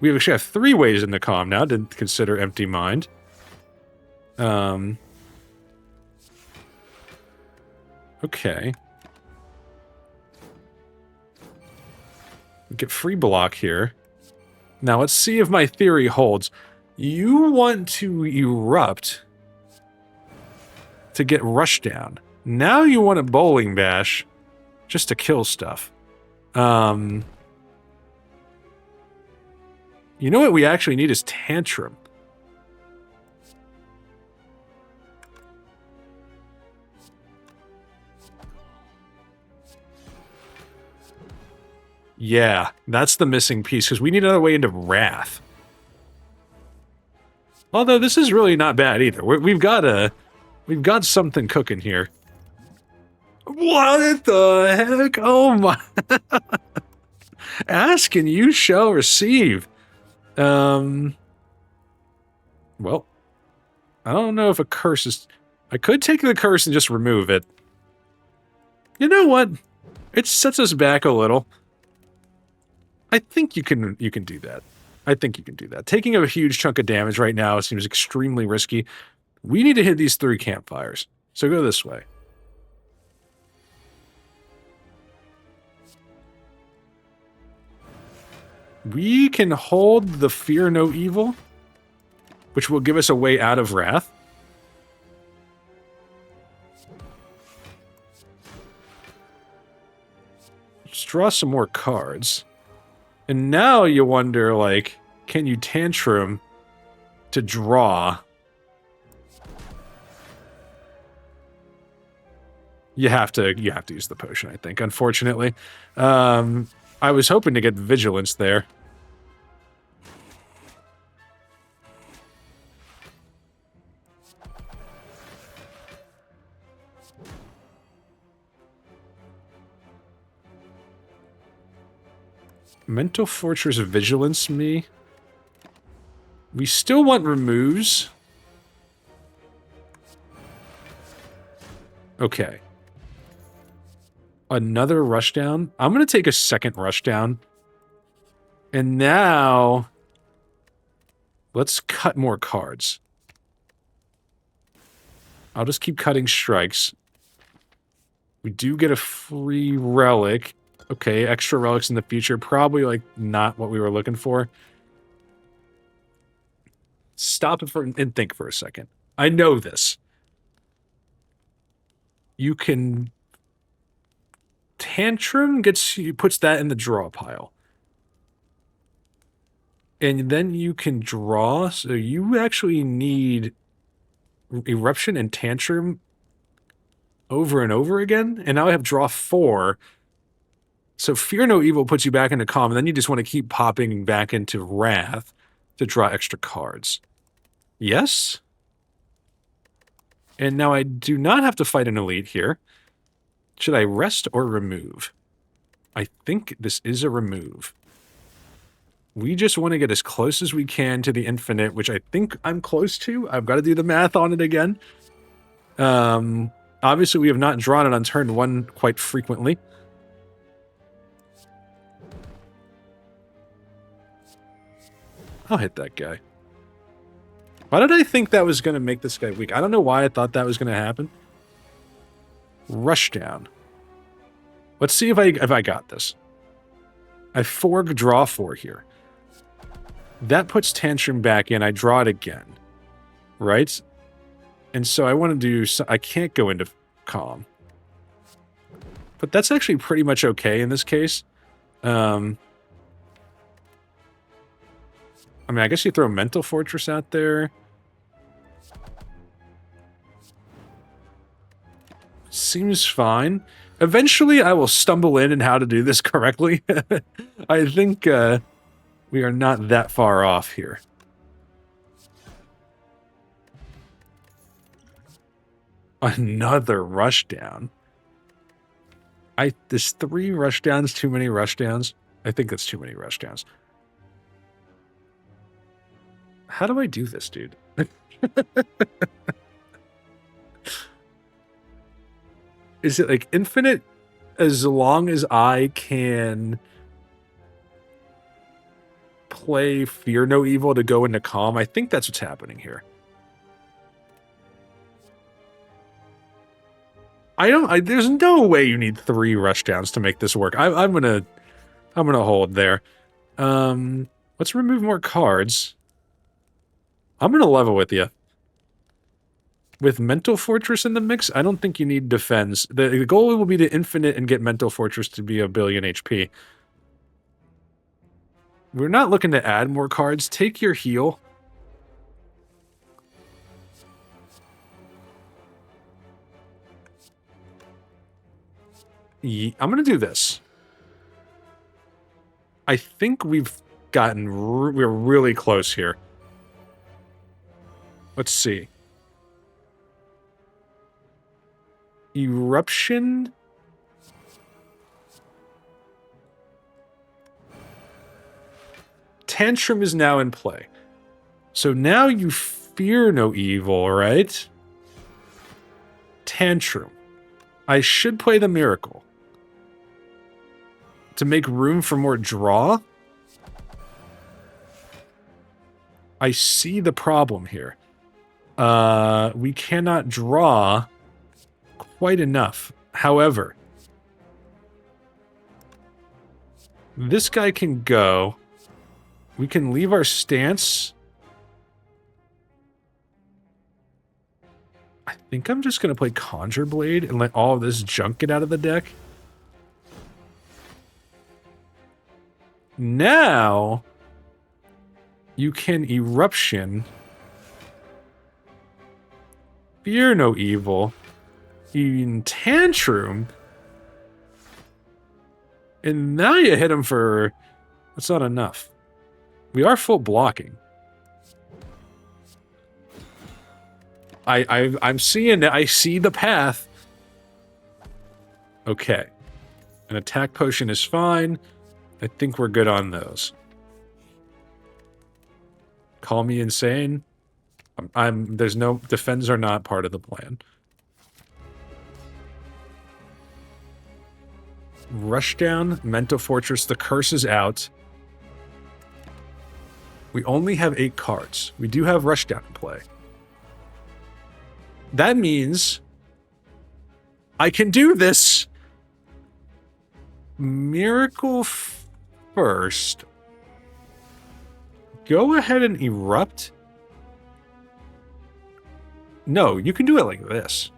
Speaker 1: We actually have 3 ways into Calm now, didn't consider Empty Mind. Okay. Get free block here. Now let's see if my theory holds. You want to erupt to get Rushdown. Now you want a Bowling Bash just to kill stuff. You know what we actually need is Tantrum. Yeah, that's the missing piece, because we need another way into Wrath. Although this is really not bad either. We've got something cooking here. What the heck? Oh my! Ask and you shall receive. Well, I don't know if a curse is. I could take the curse and just remove it. You know what? It sets us back a little. I think you can do that. I think you can do that. Taking a huge chunk of damage right now seems extremely risky. We need to hit these 3 campfires. So go this way. We can hold the Fear No Evil, which will give us a way out of Wrath. Let's draw some more cards. And now you wonder, like, can you Tantrum to draw? You have to use the potion, I think, unfortunately. I was hoping to get Vigilance there. Mental Fortress Vigilance me. We still want removes. Okay. Another Rushdown. I'm going to take a second Rushdown. And now, let's cut more cards. I'll just keep cutting strikes. We do get a free relic. Okay, extra relics in the future. Probably, like, not what we were looking for. Stop it and think for a second. I know this. You can... Tantrum puts that in the draw pile. And then you can draw. So you actually need Eruption and Tantrum over and over again. And now I have draw 4. So Fear No Evil puts you back into Calm, and then you just want to keep popping back into Wrath to draw extra cards. Yes? And now I do not have to fight an elite here. Should I rest or remove? I think this is a remove. We just want to get as close as we can to the infinite, which I think I'm close to. I've got to do the math on it again. Obviously, we have not drawn it on turn 1 quite frequently. I'll hit that guy. Why did I think that was going to make this guy weak? I don't know why I thought that was going to happen. Rush down. Let's see if I got this. I draw 4 here. That puts Tantrum back in. I draw it again. Right? And so I want to do... I can't go into Calm. But that's actually pretty much okay in this case. I mean, I guess you throw Mental Fortress out there. Seems fine. Eventually, I will stumble in how to do this correctly. I think we are not that far off here. Another rushdown. There's 3 rushdowns, too many rushdowns. I think that's too many rushdowns. How do I do this, dude? Is it like infinite as long as I can play Fear No Evil to go into Calm? I think that's what's happening here. There's no way you need 3 rushdowns to make this work. I'm gonna hold there. Let's remove more cards. I'm gonna level with you. With Mental Fortress in the mix, I don't think you need defense. The goal will be to infinite and get Mental Fortress to be 1 billion HP. We're not looking to add more cards. Take your heal. I'm going to do this. I think we're really close here. Let's see. Eruption. Tantrum is now in play. So now you fear no evil, right? Tantrum. I should play the Miracle. To make room for more draw? I see the problem here. We cannot draw quite enough. However, this guy can go. We can leave our stance. I think I'm just going to play Conjure Blade and let all of this junk get out of the deck. Now, you can Eruption, Fear No Evil, even Tantrum, and now you hit him for... That's not enough. We are full blocking. I'm seeing it. I see the path. Okay. An attack potion is fine. I think we're good on those. Call me insane. There's no... Defends are not part of the plan. Rushdown, Mental Fortress, the curse is out. We only have 8 cards. We do have Rushdown in play. That means I can do this. Miracle first. Go ahead and Erupt. No, you can do it like this.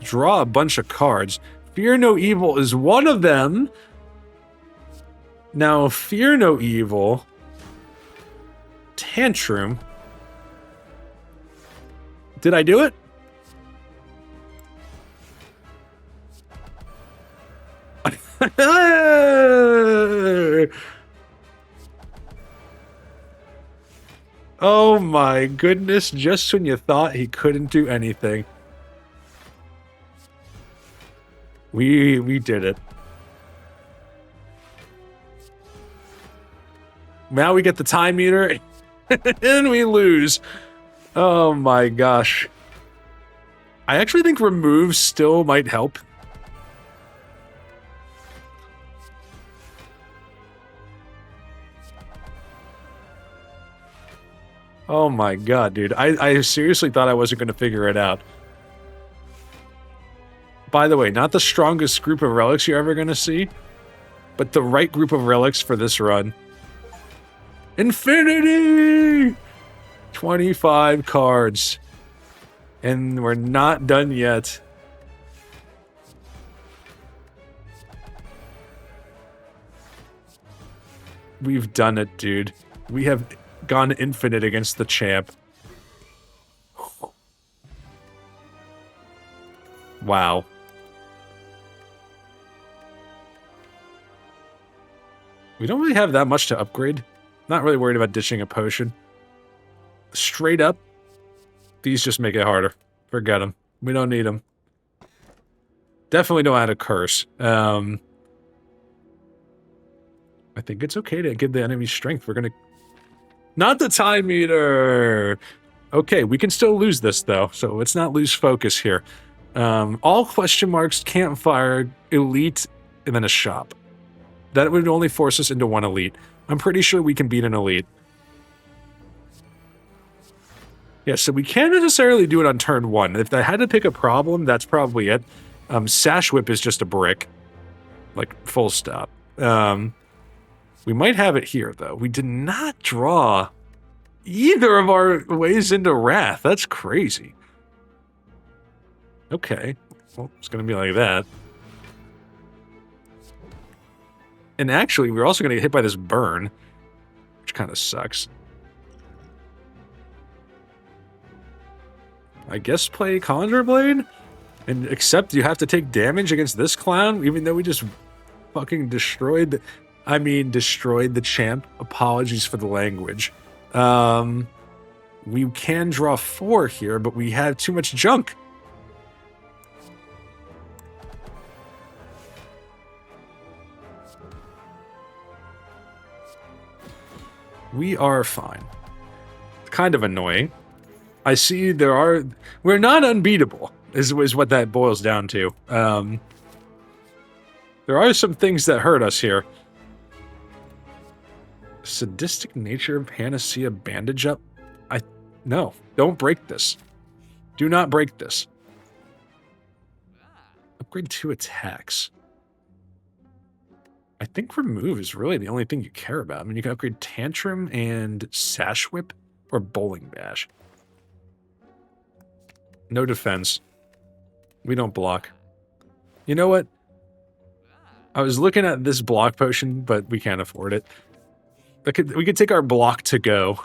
Speaker 1: Draw a bunch of cards. Fear No Evil is one of them. Now, Fear No Evil. Tantrum. Did I do it? Oh my goodness, just when you thought he couldn't do anything. We did it. Now we get the time meter, and we lose. Oh my gosh. I actually think remove still might help. Oh my god, dude. I seriously thought I wasn't going to figure it out. By the way, not the strongest group of relics you're ever going to see, but the right group of relics for this run. Infinity! 25 cards. And we're not done yet. We've done it, dude. We have gone infinite against the champ. Wow. We don't really have that much to upgrade. Not really worried about ditching a potion. Straight up, these just make it harder. Forget them. We don't need them. Definitely don't add a curse. I think it's okay to give the enemy strength. We're gonna... Not the time meter! Okay, we can still lose this, though, so let's not lose focus here. All question marks, campfire, elite, and then a shop. That would only force us into one elite. I'm pretty sure we can beat an elite. Yeah, so we can't necessarily do it on turn 1. If I had to pick a problem, that's probably it. Sash Whip is just a brick. Like, full stop. We might have it here, though. We did not draw either of our ways into Wrath. That's crazy. Okay. Well, it's going to be like that. And actually, we're also going to get hit by this burn, which kind of sucks. I guess play Conjure Blade? And except you have to take damage against this clown, even though we just fucking destroyed the champ. Apologies for the language. We can draw 4 here, but we have too much junk. We are fine. Kind of annoying. I see we're not unbeatable, is what that boils down to. There are some things that hurt us here. Sadistic nature of Panacea bandage up? No, don't break this. Do not break this. Upgrade 2 attacks. I think remove is really the only thing you care about. I mean, you can upgrade Tantrum and Sash Whip or Bowling Bash. No defense. We don't block. You know what? I was looking at this block potion, but we can't afford it. We could take our block to go.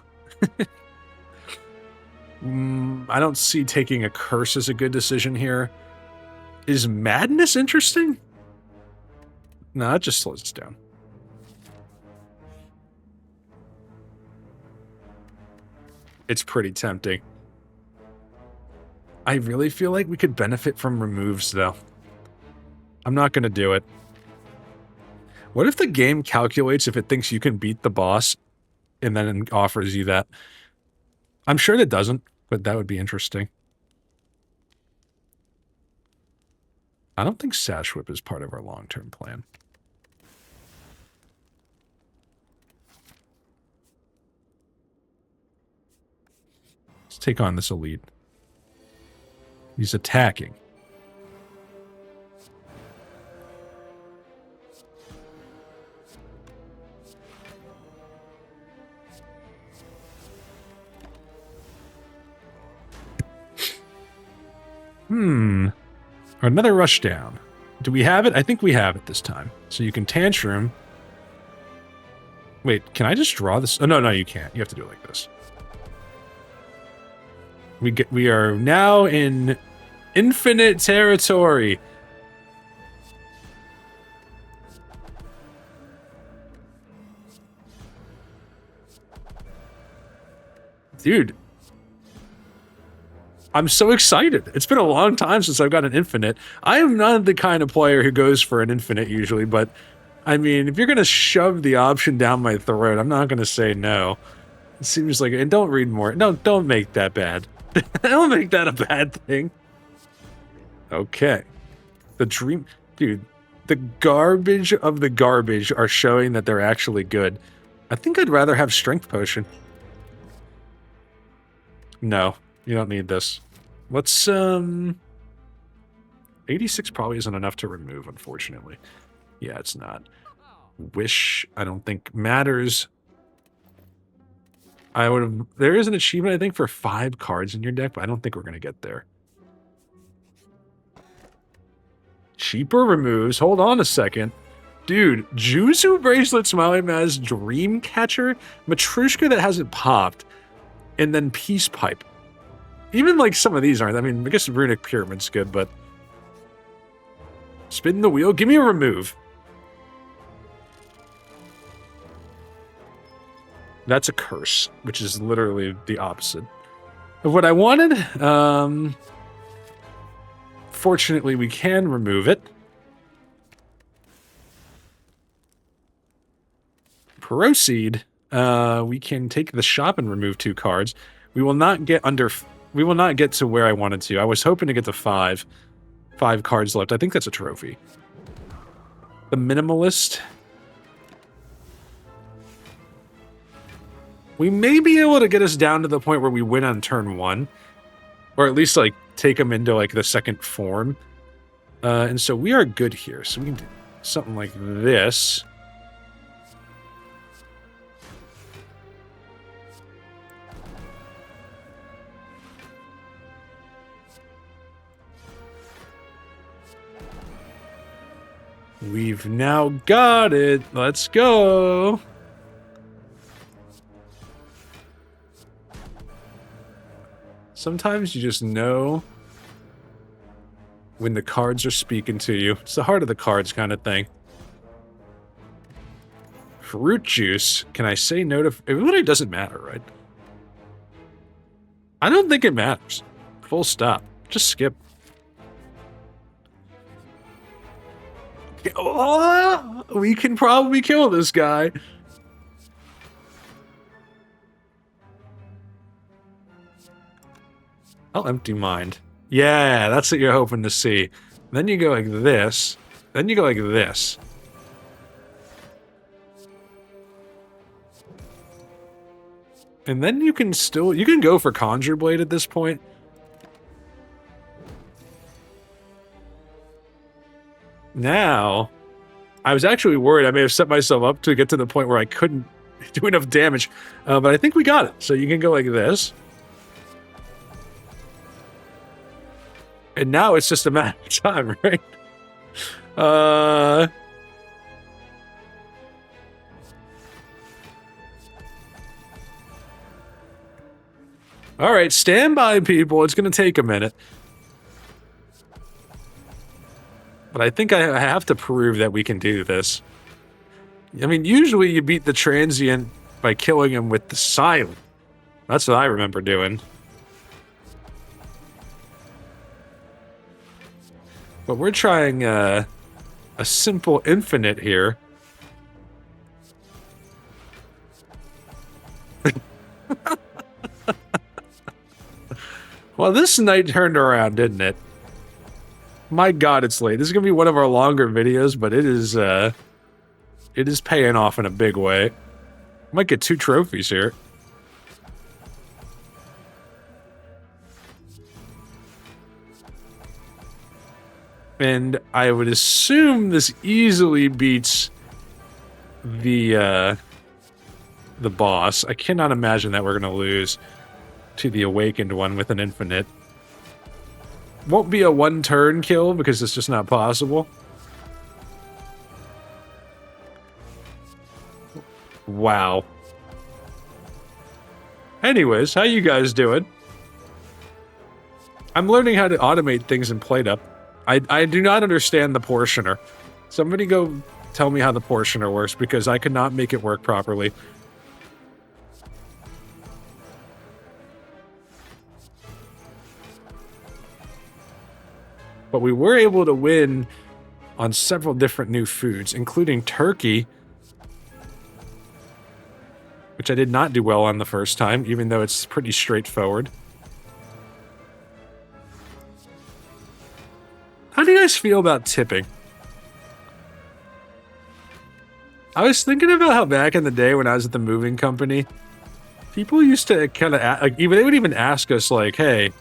Speaker 1: I don't see taking a curse as a good decision here. Is Madness interesting? No, it just slows us down. It's pretty tempting. I really feel like we could benefit from removes, though. I'm not going to do it. What if the game calculates if it thinks you can beat the boss and then offers you that? I'm sure it doesn't, but that would be interesting. I don't think Sash Whip is part of our long-term plan. Let's take on this elite. He's attacking. Another rush down. Do we have it? I think we have it this time. So you can Tantrum. Wait, can I just draw this? Oh, no, you can't. You have to do it like this. We are now in infinite territory. Dude. I'm so excited. It's been a long time since I've got an infinite. I am not the kind of player who goes for an infinite usually, but I mean, if you're going to shove the option down my throat, I'm not going to say no. It seems like, and don't read more. No, don't make that bad. Don't make that a bad thing. Okay. The dream, dude, the garbage of the garbage are showing that they're actually good. I think I'd rather have strength potion. No, you don't need this. Let's, 86 probably isn't enough to remove, unfortunately. Yeah, it's not. Wish, I don't think matters. I would have, there is an achievement, I think, for 5 cards in your deck, but I don't think we're going to get there. Cheaper removes, hold on a second. Dude, Juzu Bracelet, Smiley Maz, Dreamcatcher, Matryoshka that hasn't popped, and then Peace Pipe. Even like some of these aren't, I mean, I guess Runic Pyramid's good, but... Spin the wheel, give me a remove. That's a curse, which is literally the opposite of what I wanted. Fortunately, we can remove it. Proceed. We can take the shop and remove 2 cards. We will not get under. We will not get to where I wanted to. I was hoping to get to 5. 5 cards left. I think that's a trophy. The Minimalist. We may be able to get us down to the point where we win on turn 1. Or at least, like, take them into, like, the second form. And so we are good here. So we can do something like this. We've now got it. Let's go. Sometimes you just know when the cards are speaking to you. It's the heart of the cards kind of thing. Fruit juice. Can I say no to... It really doesn't matter, right? I don't think it matters. Full stop. Just skip. Oh, we can probably kill this guy. I'll empty mind. Yeah, that's what you're hoping to see. Then you go like this. Then you go like this. And then you can still... You can go for Conjure Blade at this point. Now, I was actually worried I may have set myself up to get to the point where I couldn't do enough damage. But I think we got it. So you can go like this. And now it's just a matter of time, right? All right, stand by, people. It's going to take a minute. But I think I have to prove that we can do this. I mean, usually you beat the transient by killing him with the silent. That's what I remember doing. But we're trying a simple infinite here. Well, this night turned around, didn't it? My God, it's late. This is gonna be one of our longer videos, but it is paying off in a big way. Might get 2 trophies here. And I would assume this easily beats the boss. I cannot imagine that we're gonna lose to the awakened one with an infinite. Won't be a 1-turn kill because it's just not possible. Wow. Anyways, how you guys doing? I'm learning how to automate things in PlateUp. I do not understand the portioner. Somebody go tell me how the portioner works because I could not make it work properly. But we were able to win on several different new foods, including turkey, which I did not do well on the first time, even though it's pretty straightforward. How do you guys feel about tipping? I was thinking about how back in the day when I was at the moving company, people used to kind of, like, they would even ask us, like, hey,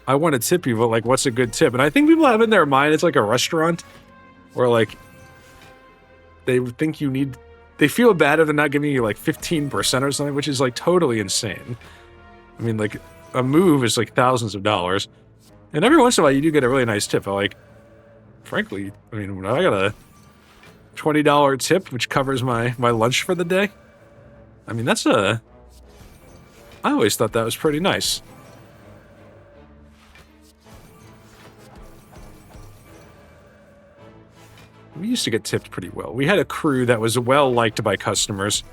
Speaker 1: I want to tip you, but, like, what's a good tip? And I think people have in their mind it's like a restaurant where, like, they think you need, they feel bad if they're not giving you, like, 15% or something, which is, like, totally insane. I mean, like, a move is, like, thousands of dollars. And every once in a while, you do get a really nice tip. But, like, frankly, I mean, when I got a $20 tip, which covers my lunch for the day, I mean, that's a... I always thought that was pretty nice. We used to get tipped pretty well. We had a crew that was well liked by customers.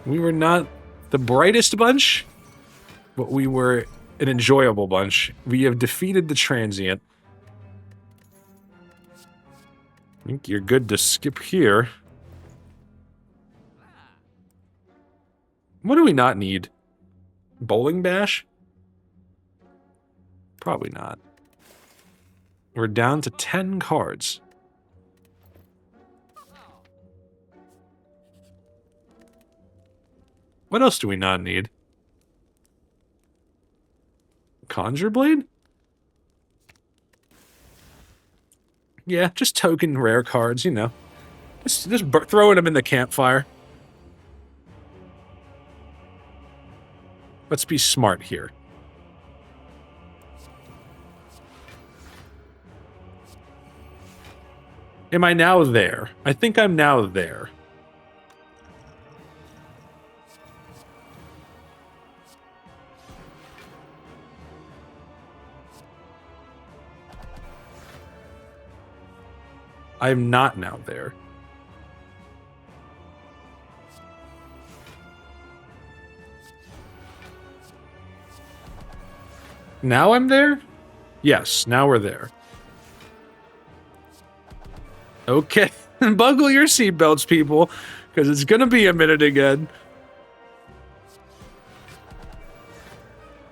Speaker 1: We were not the brightest bunch, but we were an enjoyable bunch. We have defeated the transient. I think you're good to skip here. What do we not need? Bowling bash? Probably not. We're down to 10 cards. What else do we not need? Conjure Blade? Yeah, just token rare cards, you know. Just throwing them in the campfire. Let's be smart here. Am I now there? I think I'm now there. I'm not now there. Now I'm there? Yes, now we're there. Okay, buckle your seatbelts, people, because it's gonna be a minute again.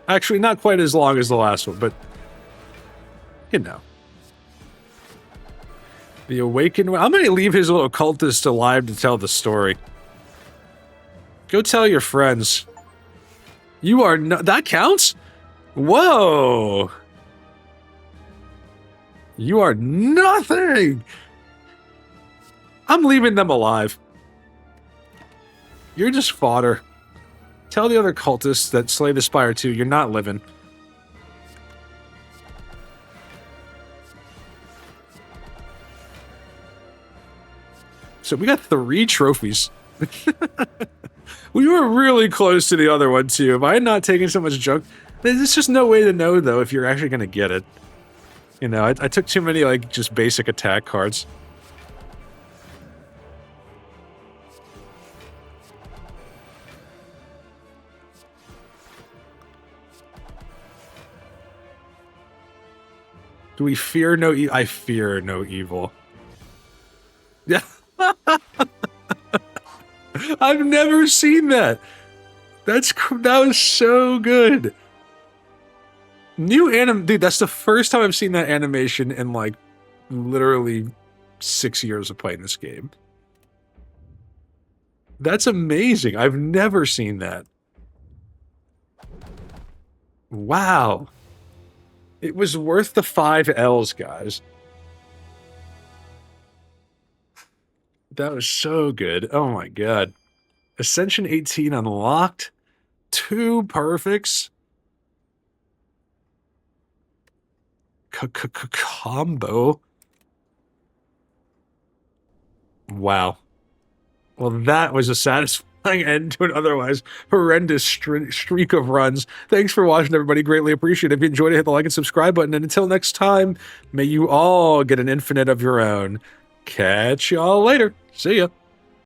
Speaker 1: Actually, not quite as long as the last one, but, you know. The Awakened... I'm gonna leave his little cultist alive to tell the story. Go tell your friends. You are no... That counts? Whoa! You are nothing! I'm leaving them alive. You're just fodder. Tell the other cultists that Slay the Spire 2, you're not living. So we got 3 trophies. We were really close to the other one, too. If I had not taken so much junk... There's just no way to know, though, if you're actually going to get it. You know, I took too many, like, just basic attack cards. Do we fear no evil? I fear no evil. Yeah. I've never seen that. That was so good. New dude, that's the first time I've seen that animation in, like, literally 6 years of playing this game. That's amazing. I've never seen that. Wow. It was worth the 5 L's, guys. That was so good. Oh my god. Ascension 18 unlocked. 2 perfects. Combo. Wow. Well, that was a satisfying end to an otherwise horrendous streak of runs. Thanks for watching, everybody. Greatly appreciate it. If you enjoyed it, hit the like and subscribe button. And until next time, may you all get an infinite of your own. Catch y'all later. See ya.